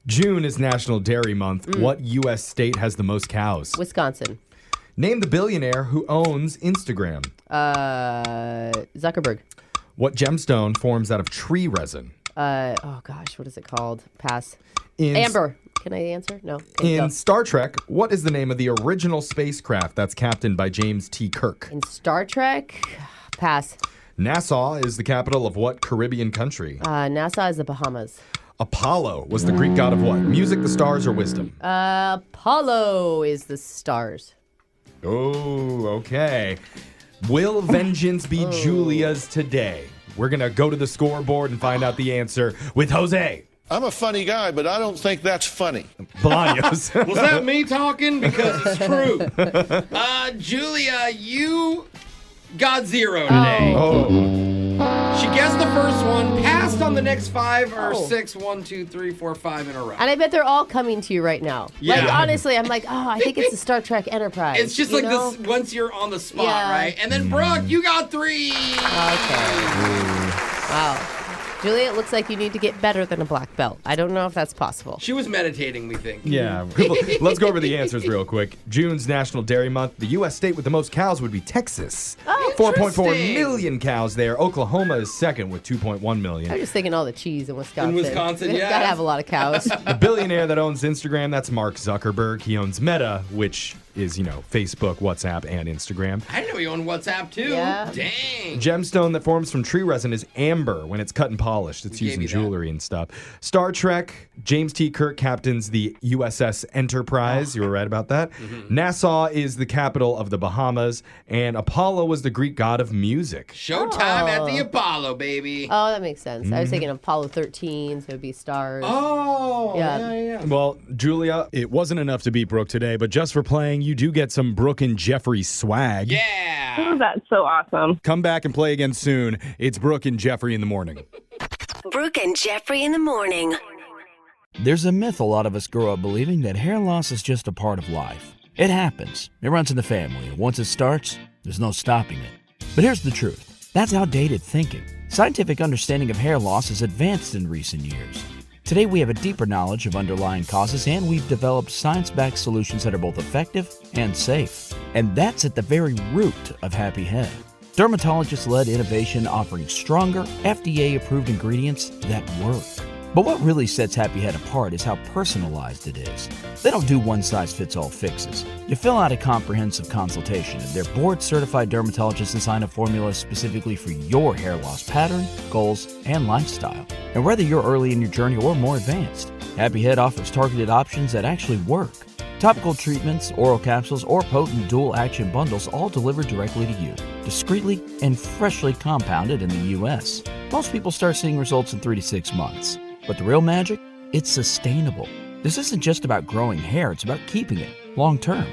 June is National Dairy Month. What U.S. state has the most cows?
Wisconsin.
Name the billionaire who owns Instagram.
Zuckerberg.
What gemstone forms out of tree resin?
Oh gosh, what is it called? Pass.
In-
Amber. Can I answer? No. Okay,
In
go.
Star Trek, what is the name of the original spacecraft that's captained by James T. Kirk?
In Star Trek, pass.
Nassau is the capital of what Caribbean country?
Nassau is the Bahamas.
Apollo was the Greek god of what? Music, the stars, or wisdom?
Apollo is the stars.
Oh, okay. Will vengeance be Julia's today? We're going to go to the scoreboard and find out the answer with Jose.
I'm a funny guy, but I don't think that's funny.
Bolaños.
Was that me talking? Because it's true. Julia, you got 0 today. She guessed the first one, passed on the next 5 or 6, 1, 2, 3, 4, 5 in a row.
And I bet they're all coming to you right now.
Yeah.
Like, honestly, I'm like, oh, I think it's the Star Trek Enterprise.
It's just
you
like
know?
this once you're on the spot,
Yeah.
right? And then Brooke, you got 3.
Okay. Wow. Julia, it looks like you need to get better than a black belt. I don't know if that's possible.
She was meditating, we think.
Yeah. Let's go over the answers real quick. June's National Dairy Month. The U.S. state with the most cows would be Texas.
Oh,
4.4 million cows there. Oklahoma is second with 2.1 million.
I'm just thinking all the cheese in Wisconsin.
In Wisconsin,
They've
yeah.
got to have a lot of cows.
The billionaire that owns Instagram, that's Mark Zuckerberg. He owns Meta, which is, Facebook, WhatsApp, and Instagram.
I didn't know you owned WhatsApp too.
Yeah.
Dang.
Gemstone that forms from tree resin is amber when it's cut and polished. It's used in jewelry and stuff. Star Trek, James T. Kirk captains the USS Enterprise. You were right about that.
Mm-hmm.
Nassau is the capital of the Bahamas, and Apollo was the Greek god of music.
Showtime at the Apollo, baby.
Oh, that makes sense. I was thinking Apollo 13, so it'd be stars.
Oh, yeah.
Well, Julia, it wasn't enough to beat Brooke today, but just for playing, you do get some Brooke and Jeffrey swag.
Yeah.
Oh, that's so awesome.
Come back and play again soon. It's Brooke and Jeffrey in the morning.
Brooke and Jeffrey in the morning.
There's a myth a lot of us grow up believing that hair loss is just a part of life. It happens. It runs in the family, and once it starts, there's no stopping it. But here's the truth. That's outdated thinking. Scientific understanding of hair loss has advanced in recent years. Today, we have a deeper knowledge of underlying causes, and we've developed science-backed solutions that are both effective and safe. And that's at the very root of Happy Head. Dermatologist-led innovation offering stronger, FDA-approved ingredients that work. But what really sets Happy Head apart is how personalized it is. They don't do one-size-fits-all fixes. You fill out a comprehensive consultation, and their board-certified dermatologists design a formula specifically for your hair loss pattern, goals, and lifestyle. And whether you're early in your journey or more advanced, Happy Head offers targeted options that actually work. Topical treatments, oral capsules, or potent dual-action bundles all delivered directly to you, discreetly and freshly compounded in the U.S. Most people start seeing results in 3 to 6 months. But the real magic? It's sustainable. This isn't just about growing hair, it's about keeping it long term.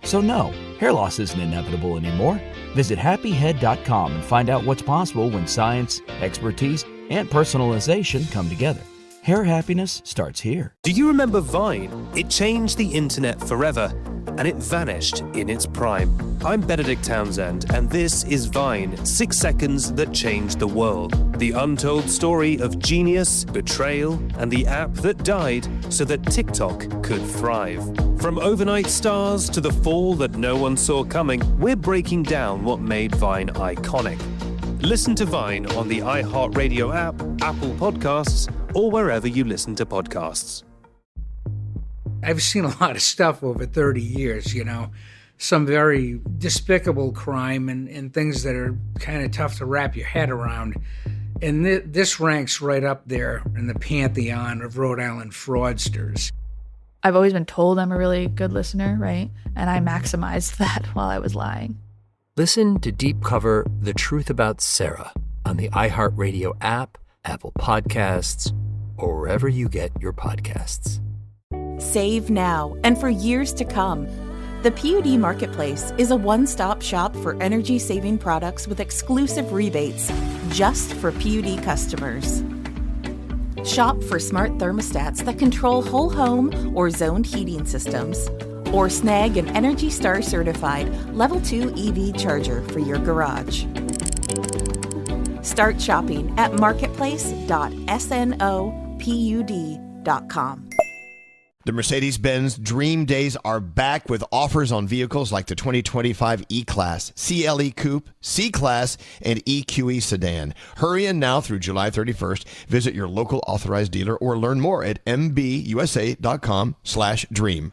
So no, hair loss isn't inevitable anymore. Visit happyhead.com and find out what's possible when science, expertise, and personalization come together. Hair happiness starts here.
Do you remember Vine? It changed the internet forever, and it vanished in its prime. I'm Benedict Townsend, and this is Vine, 6 seconds that changed the world. The untold story of genius, betrayal, and the app that died so that TikTok could thrive. From overnight stars to the fall that no one saw coming, we're breaking down what made Vine iconic. Listen to Vine on the iHeartRadio app, Apple Podcasts, or wherever you listen to podcasts.
I've seen a lot of stuff over 30 years, some very despicable crime and things that are kind of tough to wrap your head around. And this ranks right up there in the pantheon of Rhode Island fraudsters.
I've always been told I'm a really good listener, right? And I maximized that while I was lying.
Listen to Deep Cover The Truth About Sarah on the iHeartRadio app, Apple Podcasts, or wherever you get your podcasts.
Save now and for years to come. The PUD Marketplace is a one-stop shop for energy-saving products with exclusive rebates just for PUD customers. Shop for smart thermostats that control whole home or zoned heating systems. Or snag an Energy Star certified Level 2 EV charger for your garage. Start shopping at marketplace.snopud.com.
The Mercedes-Benz Dream Days are back with offers on vehicles like the 2025 E-Class, CLE Coupe, C-Class, and EQE Sedan. Hurry in now through July 31st. Visit your local authorized dealer or learn more at mbusa.com/dream.